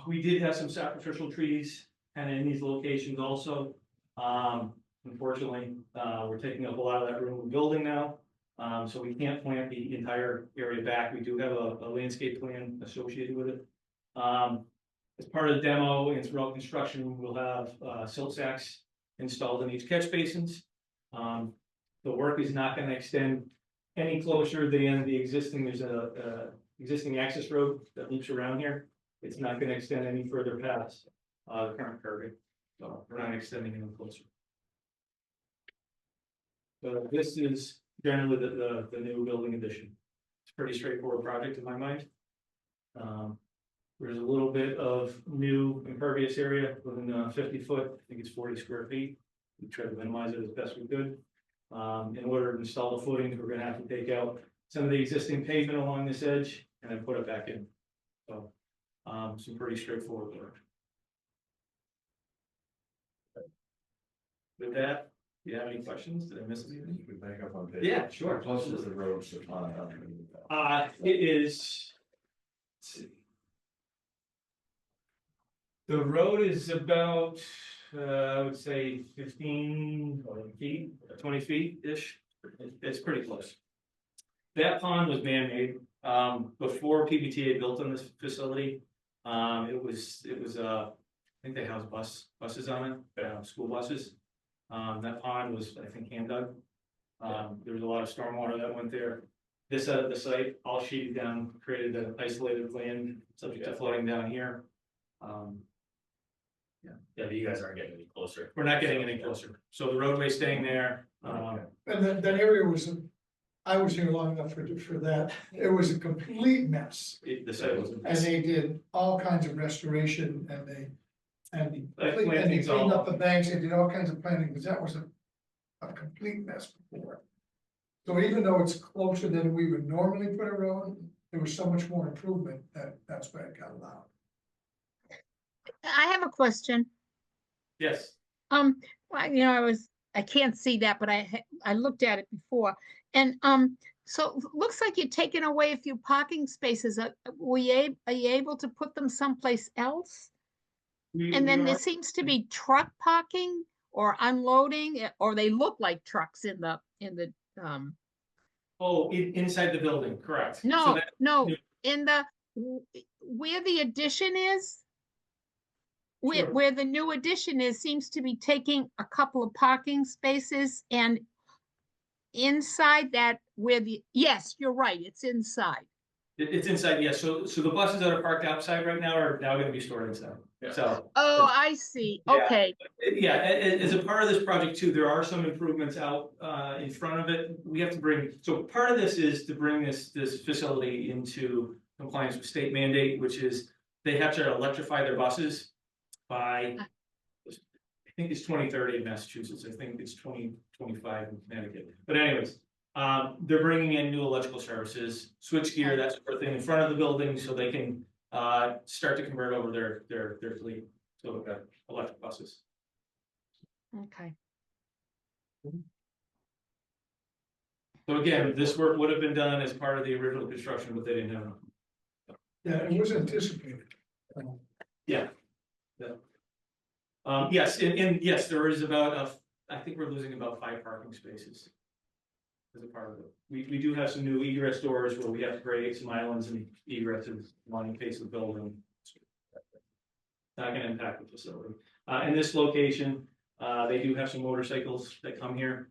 we did have some sacrificial trees kind of in these locations also. Unfortunately, we're taking up a lot of that room in the building now. So we can't plant the entire area back. We do have a landscape plan associated with it. As part of the demo and throughout construction, we'll have silt sacks installed in each catch basins. The work is not going to extend any closer than the existing. There's a existing access road that loops around here. It's not going to extend any further past the current curving. So we're not extending any closer. So this is generally the new building addition. It's a pretty straightforward project in my mind. There's a little bit of new impervious area within 50 foot. I think it's 40 square feet. We try to minimize it as best we could. In order to install the footings, we're going to have to take out some of the existing pavement along this edge and then put it back in. So some pretty straightforward work. With that, do you have any questions? Did I miss anything? We back up on page. Yeah, sure. How close is the road to Tawny? It is. Let's see. The road is about, I would say 15 feet, 20 feet-ish. It's pretty close. That pond was man-made. Before PVTA built on this facility, it was I think they house buses on it, school buses. That pond was, I think, hand dug. There was a lot of stormwater that went there. This side of the site, all sheeted down, created an isolated land subject to flooding down here. Yeah, but you guys aren't getting any closer. We're not getting any closer. So the roadway staying there. And that area was, I was here long enough for that. It was a complete mess. The site was. And they did all kinds of restoration and they Plantings cleaned all- up the banks, they did all kinds of planting, because that was a complete mess before. So even though it's closer than we would normally put a road, there was so much more improvement that's why it got allowed. I have a question. Yes. Well, I can't see that, but I looked at it before. And, so it looks like you're taking away a few parking spaces. Are you able to put them someplace else? And then there seems to be truck parking or unloading, or they look like trucks in the, Inside the building, correct. no, in the, where the addition is. Sure. Where the new addition is, seems to be taking a couple of parking spaces, and inside that yes, you're right, it's inside. It's inside, yes. So the buses that are parked outside right now are now going to be stored inside. Yeah. So. Oh, I see. Yeah. Okay. Yeah, as a part of this project too, there are some improvements out in front of it. We have to bring, so part of this is to bring this facility into compliance with state mandate, which is they have to electrify their buses by, I think it's 2030 in Massachusetts. I think it's 2025 in Connecticut. But anyways, they're bringing in new electrical services, switch gear, that sort of thing in front of the building so they can start to convert over their fleet to electric buses. Okay. So again, this work would have been done as part of the original construction, but they didn't have enough. Yeah, it was anticipated. Yes, and yes, there is about, I think we're losing about 5 parking spaces. As a part of it. We do have some new egress doors where we have to create some islands and egresses along the face of the building. Not gonna impact the facility. In this location, they do have some motorcycles that come here.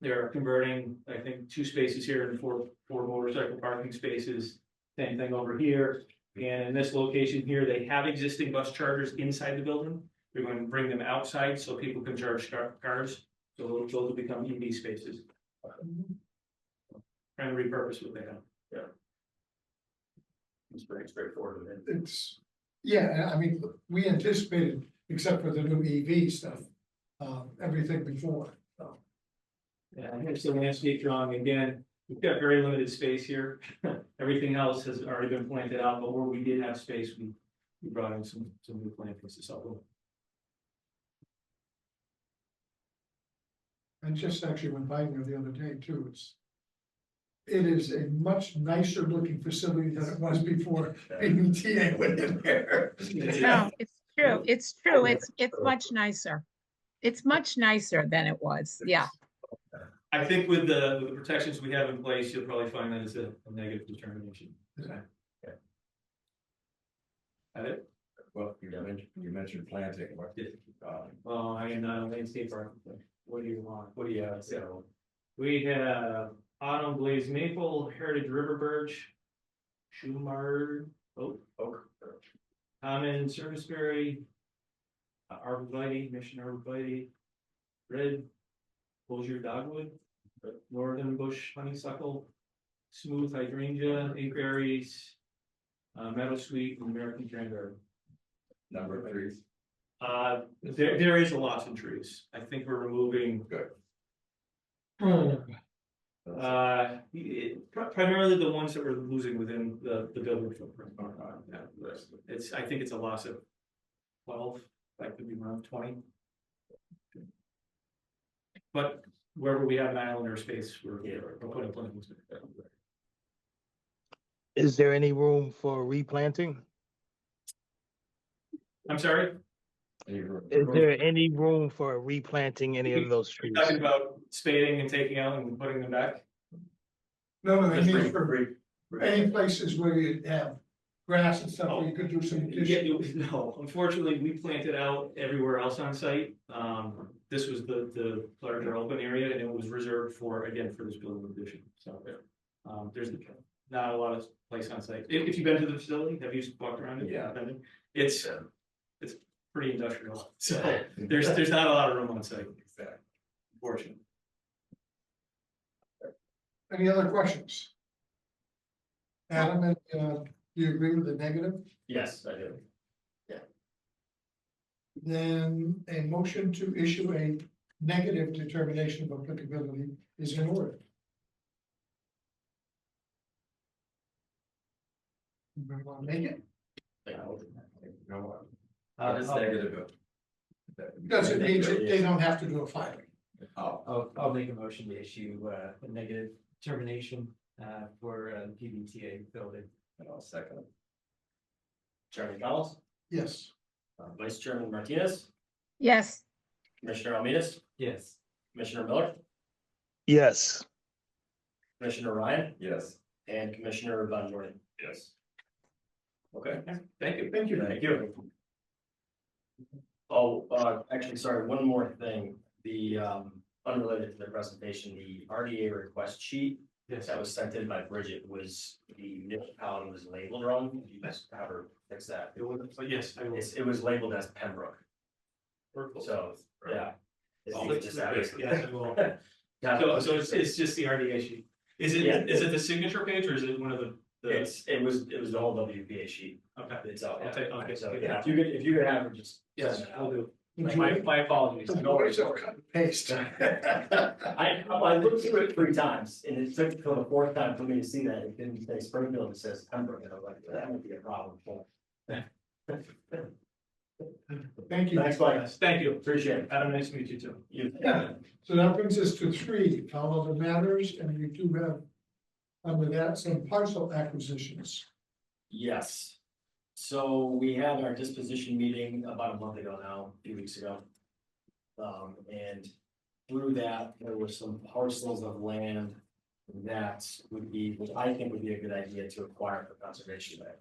They're converting, I think, 2 spaces here and four motorcycle parking spaces. Same thing over here. And in this location here, they have existing bus chargers inside the building. They're going to bring them outside so people can charge cars. So those will become EV spaces. Trying to repurpose what they have. Yeah. It's pretty straightforward. It's, yeah, I mean, we anticipated, except for the new EV stuff, everything before, so. Yeah, here's the landscape drawing again. We've got very limited space here. Everything else has already been planted out, but where we did have space, we brought in some new plantings to supplement. I just actually went by there the other day too. It is a much nicer looking facility than it was before BBTA went in there. No, it's true. It's true. It's much nicer. It's much nicer than it was. Yeah. I think with the protections we have in place, you'll probably find that it's a negative determination. Okay. That it? Well, you mentioned planting, what did, Well, I am landscape architect. What do you want? What do you have? So we have autumn glazed maple, heritage river birch, Schumacher, oak, common serviceberry, arborvitae, mission arborvitae, red Bossier dogwood, northern bush honeysuckle, smooth hydrangea, inkberries, meadowsweet, and American cranberry. number of trees? There is a lot of trees. I think we're removing. Good. Primarily the ones that we're losing within the building footprint. I think it's a loss of 12, that could be around 20. But wherever we have an island or space, we're putting plantings. Is there any room for replanting? I'm sorry? Is there any room for replanting any of those trees? Talking about spading and taking out and putting them back? No, I Just mean, for any places where you have grass and stuff, where you could do some Yeah, addition. no, unfortunately, we planted out everywhere else on site. This was the larger open area and it was reserved for, again, for this building addition, so. There's not a lot of place on site. If you've been to the facility, have you walked around it? Yeah. It's pretty industrial, so there's not a lot of room on site. Exactly. Unfortunately. Any other questions? Adam, do you agree with the negative? Yes, I do. Then a motion to issue a negative determination of applicability is in order. Anybody want to make it? No, It's negative. Because it means that they don't have to do a filing. I'll make a motion to issue a negative determination for the PBTA building. And I'll second it. Chairman Collins, Yes. Vice Chairman Martinez, Yes. Commissioner Almeidas, Yes. Commissioner Miller, Yes. Commissioner Ryan, yes. and Commissioner Von Jordan. Yes. Okay. Thank you. Thank you. Oh, actually, sorry, one more thing, the, unrelated to the presentation, the RDA request sheet Yes. that was sent in by Bridget was, the municipality was labeled wrong, you guys have her fix that. It was, but yes, I will. It was labeled as Pembroke, so, yeah. If you could just have it. Yes, I will. Yeah, So it's just the RDA sheet. Is Yeah. it the signature page or is it one of the? it was the whole WPA sheet, Okay. it's out, I'll take- I'll get- so, yeah, if you could have her just. Yes, send it I'll out. do. My apologies. The boys are cut and paste. I looked through it 3 times and it took till the 4th time for me to see that. It didn't say Springfield, it says Pembroke. And I was like, that would be a problem. Thank you. Thanks, Mike. Thank you. Appreciate it. Adam, nice to meet you too. Yeah. So that brings us to 3, call other matters, and we do have under that some parcel acquisitions. Yes. So we had our disposition meeting about a month ago now, a few weeks ago. And through that, there were some parcels of land that would be, which I think would be a good idea to acquire for conservation land.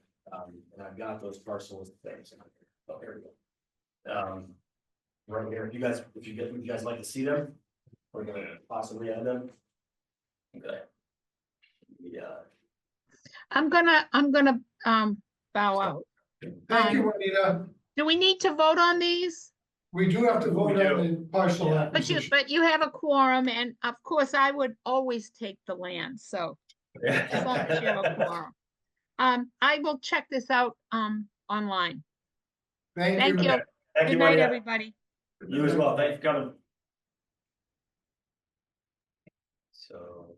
And I've got those parcels things. Oh, here we go. Right here, if you guys like to see them, we're gonna possibly add them. Okay. Yeah. I'm gonna bow out. Thank you, Juanita. Do we need to vote on these? We do have to vote on the parcel Yeah. acquisition. But you have a quorum, and of course, I would always take the land, so as long as you have a quorum. I will check this out online. Thank Thank you. you. Thank you, Good night, Maria. everybody. You as well, thanks for coming. So.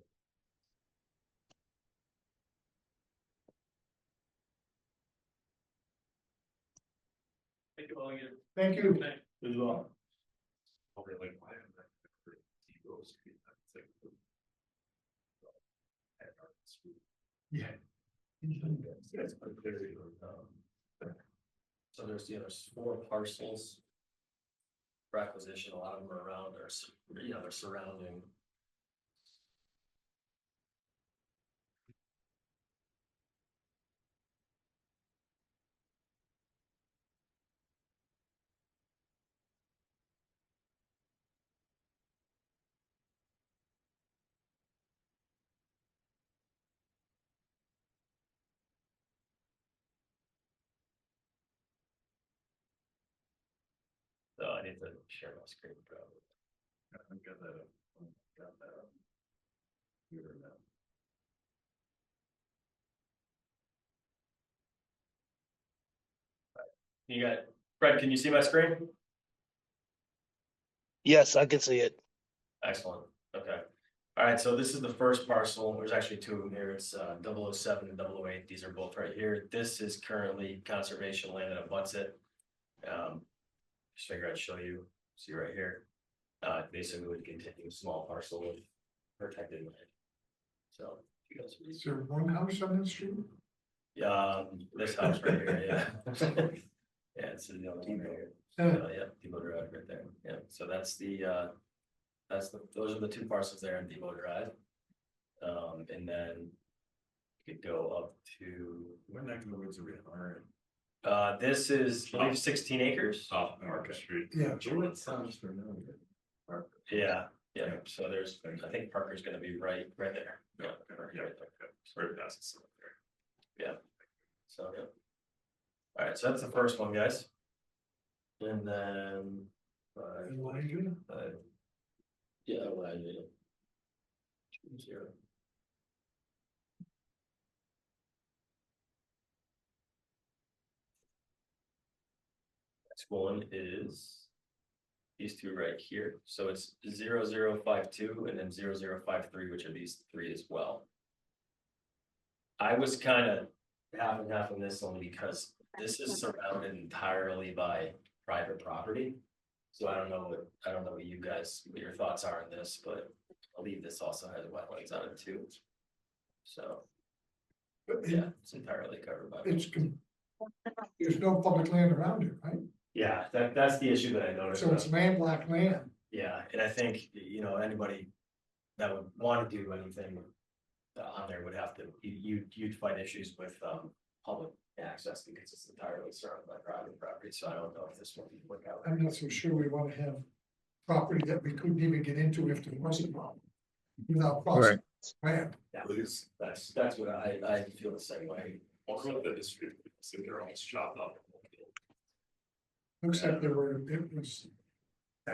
Thank you all again. Thank you. You as well. Yeah. So there's 4 parcels. For acquisition, a lot of them are around, they're surrounding. So I need to share my screen probably. Got that up. Got that up. Here now. You got, Fred, can you see my screen? Yes, I can see it. Excellent, okay. All right, so this is the first parcel, there's actually 2 of them here, it's 007 and 008, these are both right here. This is currently conservation land that abuts it. Just figure I'd show you, see right here. Basically would continue a small parcel with protected land. So, you guys. Is there one house on that street? This house right here, yeah. Yeah, it's the other one right here. Yeah, Depot Drive right there, yeah, so that's those are the 2 parcels there in Depot Drive. And then you could go up to. What neck of the woods are we in? This is, I believe, 16 acres. Off Market Street. Yeah. It sounds familiar. Yeah, so there's, I think Parker's gonna be right there. Yeah. Right past the cemetery. So, yeah. All right, so that's the first one, guys. And then. Yeah, what I did. 2-0. Next one is these 2 right here. So it's 0052 and then 0053, which are these 3 as well. I was kind of half and half on this only because this is surrounded entirely by private property. So I don't know what you guys, what your thoughts are on this, but I believe this also has wetlands on it too. So, yeah, it's entirely covered by. There's no public land around it, right? Yeah, that's the issue that I noticed. So it's landlocked land. Yeah, and I think, anybody that would want to do anything on there would have to, you'd find issues with, public access because it's entirely surrounded by private property, so I don't know if this will work out. I'm not so sure we want to have property that we couldn't even get into if there was a problem. Without crossing land. Yeah, that's what I feel the same way. Also, the district, so they're almost chopped up. Looks like it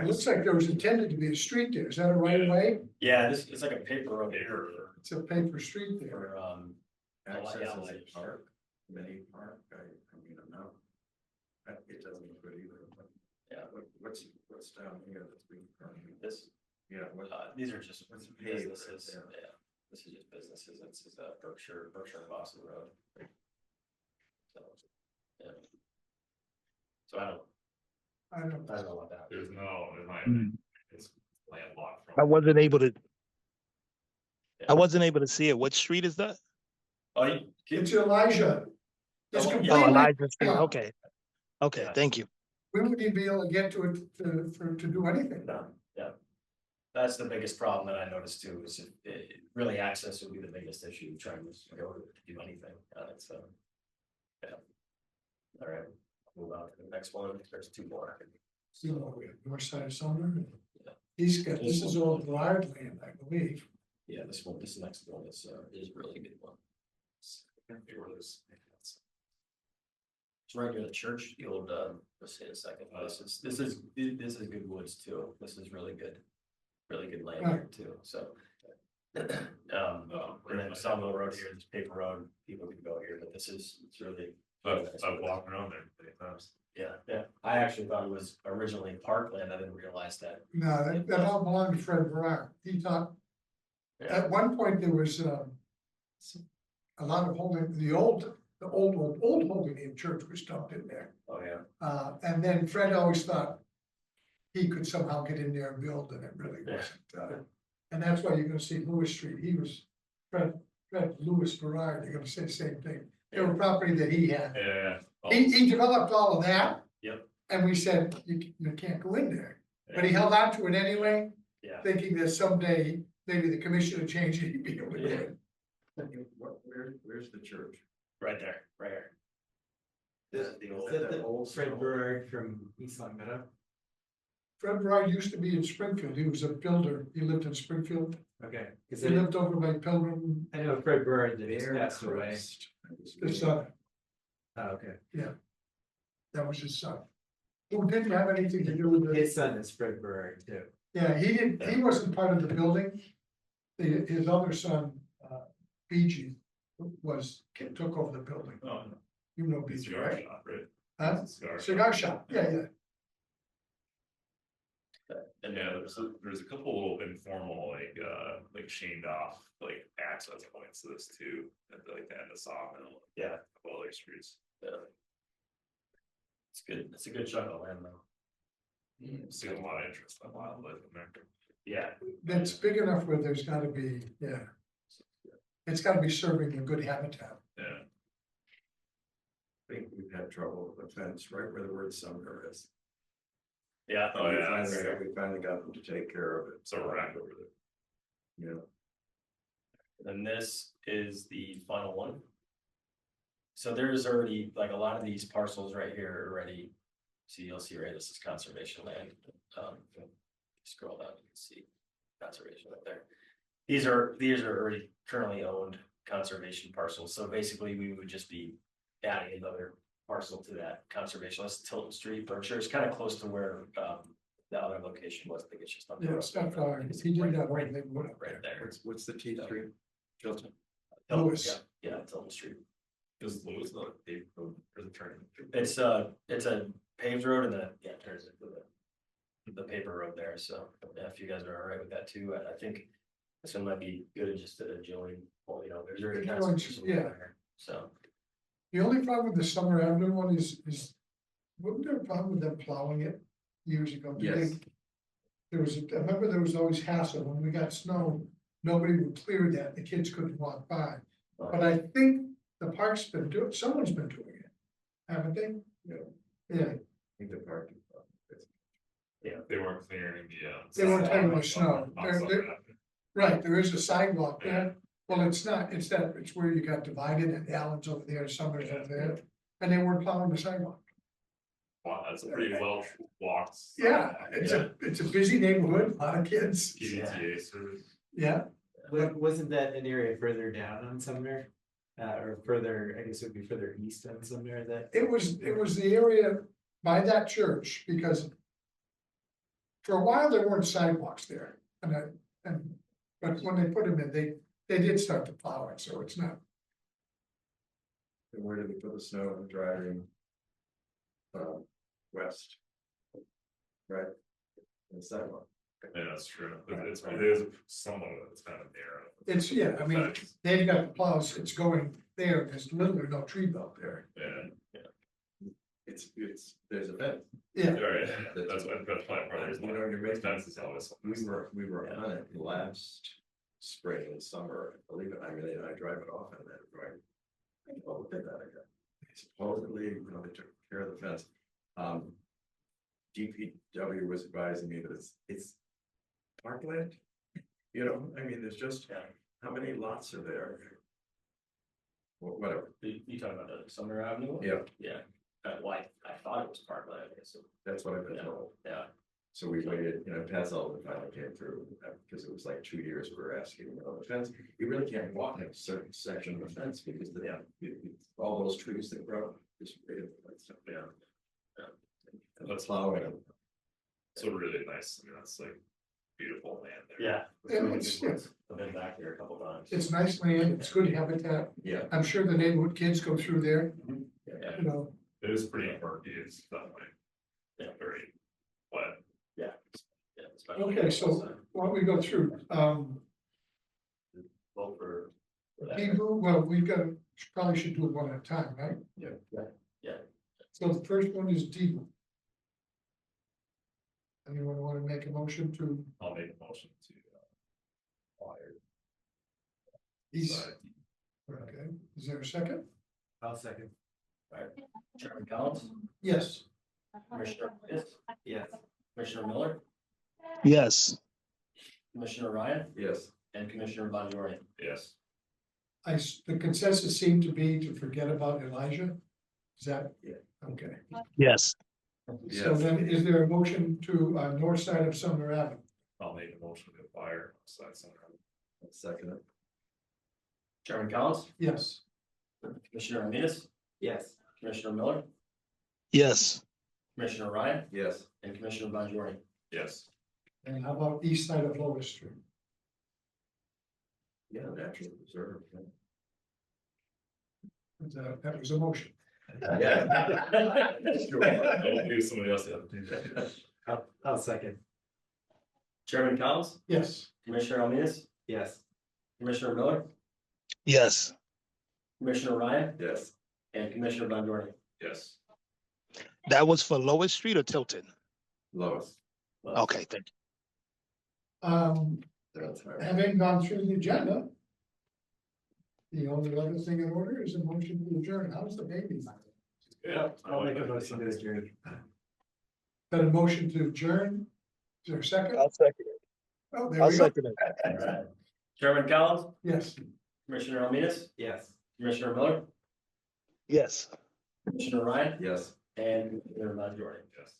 looks like there was intended to be a street there. Is that a right of way? Yeah, it's like a paper road There, It's a paper street there. for, access yeah, is like- a park, mini park, I mean, no. It doesn't look good either. Yeah, what's down here that's being permitted? this, Yeah, what, these are just what's paved right businesses, there? yeah, this is just businesses, it's Berkshire and Boston Road. So, yeah. So I don't, I don't know what that. There's no, in my Mm. opinion, it's landlocked from. I wasn't able to, Yeah. I wasn't able to see it. What street is that? Oh, you, it's Elijah. It's Oh, completely. Oh, Elijah Street. yeah, Okay. Okay, Yeah. thank you. We wouldn't even be able to get to it to do anything. no, yeah. That's the biggest problem that I noticed too, is really access would be the biggest issue, trying to go to do anything, so. Yeah. All right, move on to the next one, there's two more. You know, we have north side of Sumner. Yeah. He's got, this is all Bride land, I believe. Yeah, this next one is really good one. It's right near the church, the old, let's say a second, this is good woods too, this is really good land here too, so. And then Sawmill Road here, this paper road, people can go here, but it's really. I've walked around there many times. Yeah, I actually thought it was originally parkland, I didn't realize that. No, that all belonged to Fred Farrar. He thought, Yeah, at one point, there was, a lot of holding, the old holding name church was dumped in there. oh, yeah, And then Fred always thought he could somehow get in there and build, and it really Yeah. wasn't. And that's why you're gonna see Lewis Street, he was Fred Lewis Farrar, they're gonna say the same thing. They were property that he had. Yeah. He developed all of that. Yep. And we said, you can't go in there, but he held on to it anyway, yeah. thinking that someday maybe the commission would change it, he'd be able to do it. Where's the church? Right there, right here. This is the Is old. that the old Fred Berg from East Long Meadow? Fred Wright used to be in Springfield, he was a builder, he lived in Springfield, Okay, because he lived over by Pilgrim, I know Fred Berg that he's passed away. his son, Oh, okay. that was his son. Who didn't have anything to do with it, His son is Fred Berg too. yeah, he wasn't part of the building. His other son, BG, took over the building, Oh, you know it's BG, cigar right? shop, right? Huh? Cigar shop. Cigar shop, yeah. And Yeah, there's a couple informal, like chained off, like access points to this too, at the, like the end of Sawmill. Yeah. A couple other streets. Yeah. It's good, it's a good chunk of land though. Seen a lot of interest in wildlife in there. Yeah, That's big enough where there's gotta be, yeah. It's gotta be serving a good habitat. Yeah. I think we've had trouble with the fence right where the word summer is. yeah, Oh, yeah. We finally got them to take care of it. It's a rack over there. Yeah. and this is the final one. So there's already, like, a lot of these parcels right here are already, see, you'll see, right, this is conservation land. Scroll down, you can see conservation right there. These are already currently owned conservation parcels, so basically we would just be adding another parcel to that conservation. That's Tilton Street, Berkshire, it's kind of close to where the other location was, I think it's just. up the Yeah, road. it's not far, he did that right, they would have, Right there. What's the T Street? Tilton. Tilton, Lewis. Yeah, Tilton Street. Is Lewis not a paved road or the turn? It's a paved road and then, yeah, it turns into the paper road there, so yeah, if you guys are all right with that too, I think this one might be good just to join, well, there's already. It joins, conservation yeah. there, so, The only problem with the Summer Avenue one is, wasn't there a problem with them plowing it years ago? Did they- Yes. I remember there was always hassle, when we got snow, nobody would clear that, the kids couldn't walk by. But I think the park's been someone's been doing it, haven't they? Yeah, I think the parking. They weren't clearing the. They weren't clearing the sidewalk snow. on They're- South they're- Avenue. right, there is a sidewalk there, well, it's not, it's where you got divided, and Allen's over there, Summer's over there, and they weren't plowing the sidewalk. Wow, that's a pretty well walked. Yeah, it's a busy neighborhood, a lot of kids, PDTA service. yeah. Wasn't that an area further down on Sumner? Or further, I guess it would be further east on Sumner that. It was the area by that church, because for a while there weren't sidewalks there, but when they put them in, they did start to plow it, so it's not. And where did we put the snow and driving? West. Right. The sidewalk. Yeah, that's true. It is somewhat, it's kind of narrow. It's, yeah, I mean, Fence. they've got the plows, it's going there, there's little or no tree belt there. Yeah, It's, there's a fence. Yeah, right, that's why part You know, you're making fence is always. We were on it last spring and summer, believe it, I mean, I drive it often, and then, right? Oh, look at that again. Supposedly, you know, they took care of the fence. DPW was advising me that it's parkland. You know, I mean, there's just, how many lots are there? Whatever, You talking about the Sumner Avenue? one? yeah, Yeah, why, I thought it was parkland, I guess, so, that's what I've been yeah, told. yeah. So we waited, you know, Pat Sullivan finally came through, because it was like 2 years we were asking about the fence. You really can't walk in a certain section of the fence because all those trees that grow. Yeah. And the plowing. It's a really nice, I mean, that's like beautiful land there. Yeah. And it's- I've been back there a couple times. it's nice land, it's good habitat. Yeah. I'm sure the neighborhood kids go through there, Yeah, you know, It is pretty murky, it's definitely. Yeah. Very wet. yeah. especially okay, on the so side. why don't we go through, Vote for that. Hebrew, well, we've got, probably should do it one at a time, right? Yeah. So the first one is Deeble. Anyone want to make a motion to I'll make a motion to. Fire. east? Okay, is there a second? I'll second. Chairman Collins, Yes, Commissioner Davis, Yes. Commissioner Miller, Yes. Commissioner Ryan, Yes. and Commissioner Bonjour. Yes. the consensus seemed to be to forget about Elijah. Is that? Yeah. Okay, Yes. so then is there a motion to north side of Sumner Avenue? I'll make a motion to fire. So that's. Second. Chairman Collins, Yes, Commissioner Ramirez, Yes. Commissioner Miller, Yes. Commissioner Ryan, Yes. and Commissioner Bonjour. Yes. and how about east side of Lower Street? Yeah, natural reserve. That was a motion. Yeah. I'll do somebody else the other two. I'll second. Chairman Collins, Yes, Commissioner Ramirez, Yes. Commissioner Miller, Yes. Commissioner Ryan, Yes. and Commissioner Bonjour. Yes. That was for Lois Street or Tilton? Lois. Okay, thank you. That's right. having gone through the agenda. The only other thing in order is a motion to adjourn. How's the baby? Yeah. I'll make a motion to adjourn. Got a motion to adjourn? Is there a second? second it. Oh, there we go. it. Chairman Collins, Yes, Commissioner Ramirez, Yes. Commissioner Miller, Yes. Commissioner Ryan, Yes. and Commissioner Bonjour. Yes.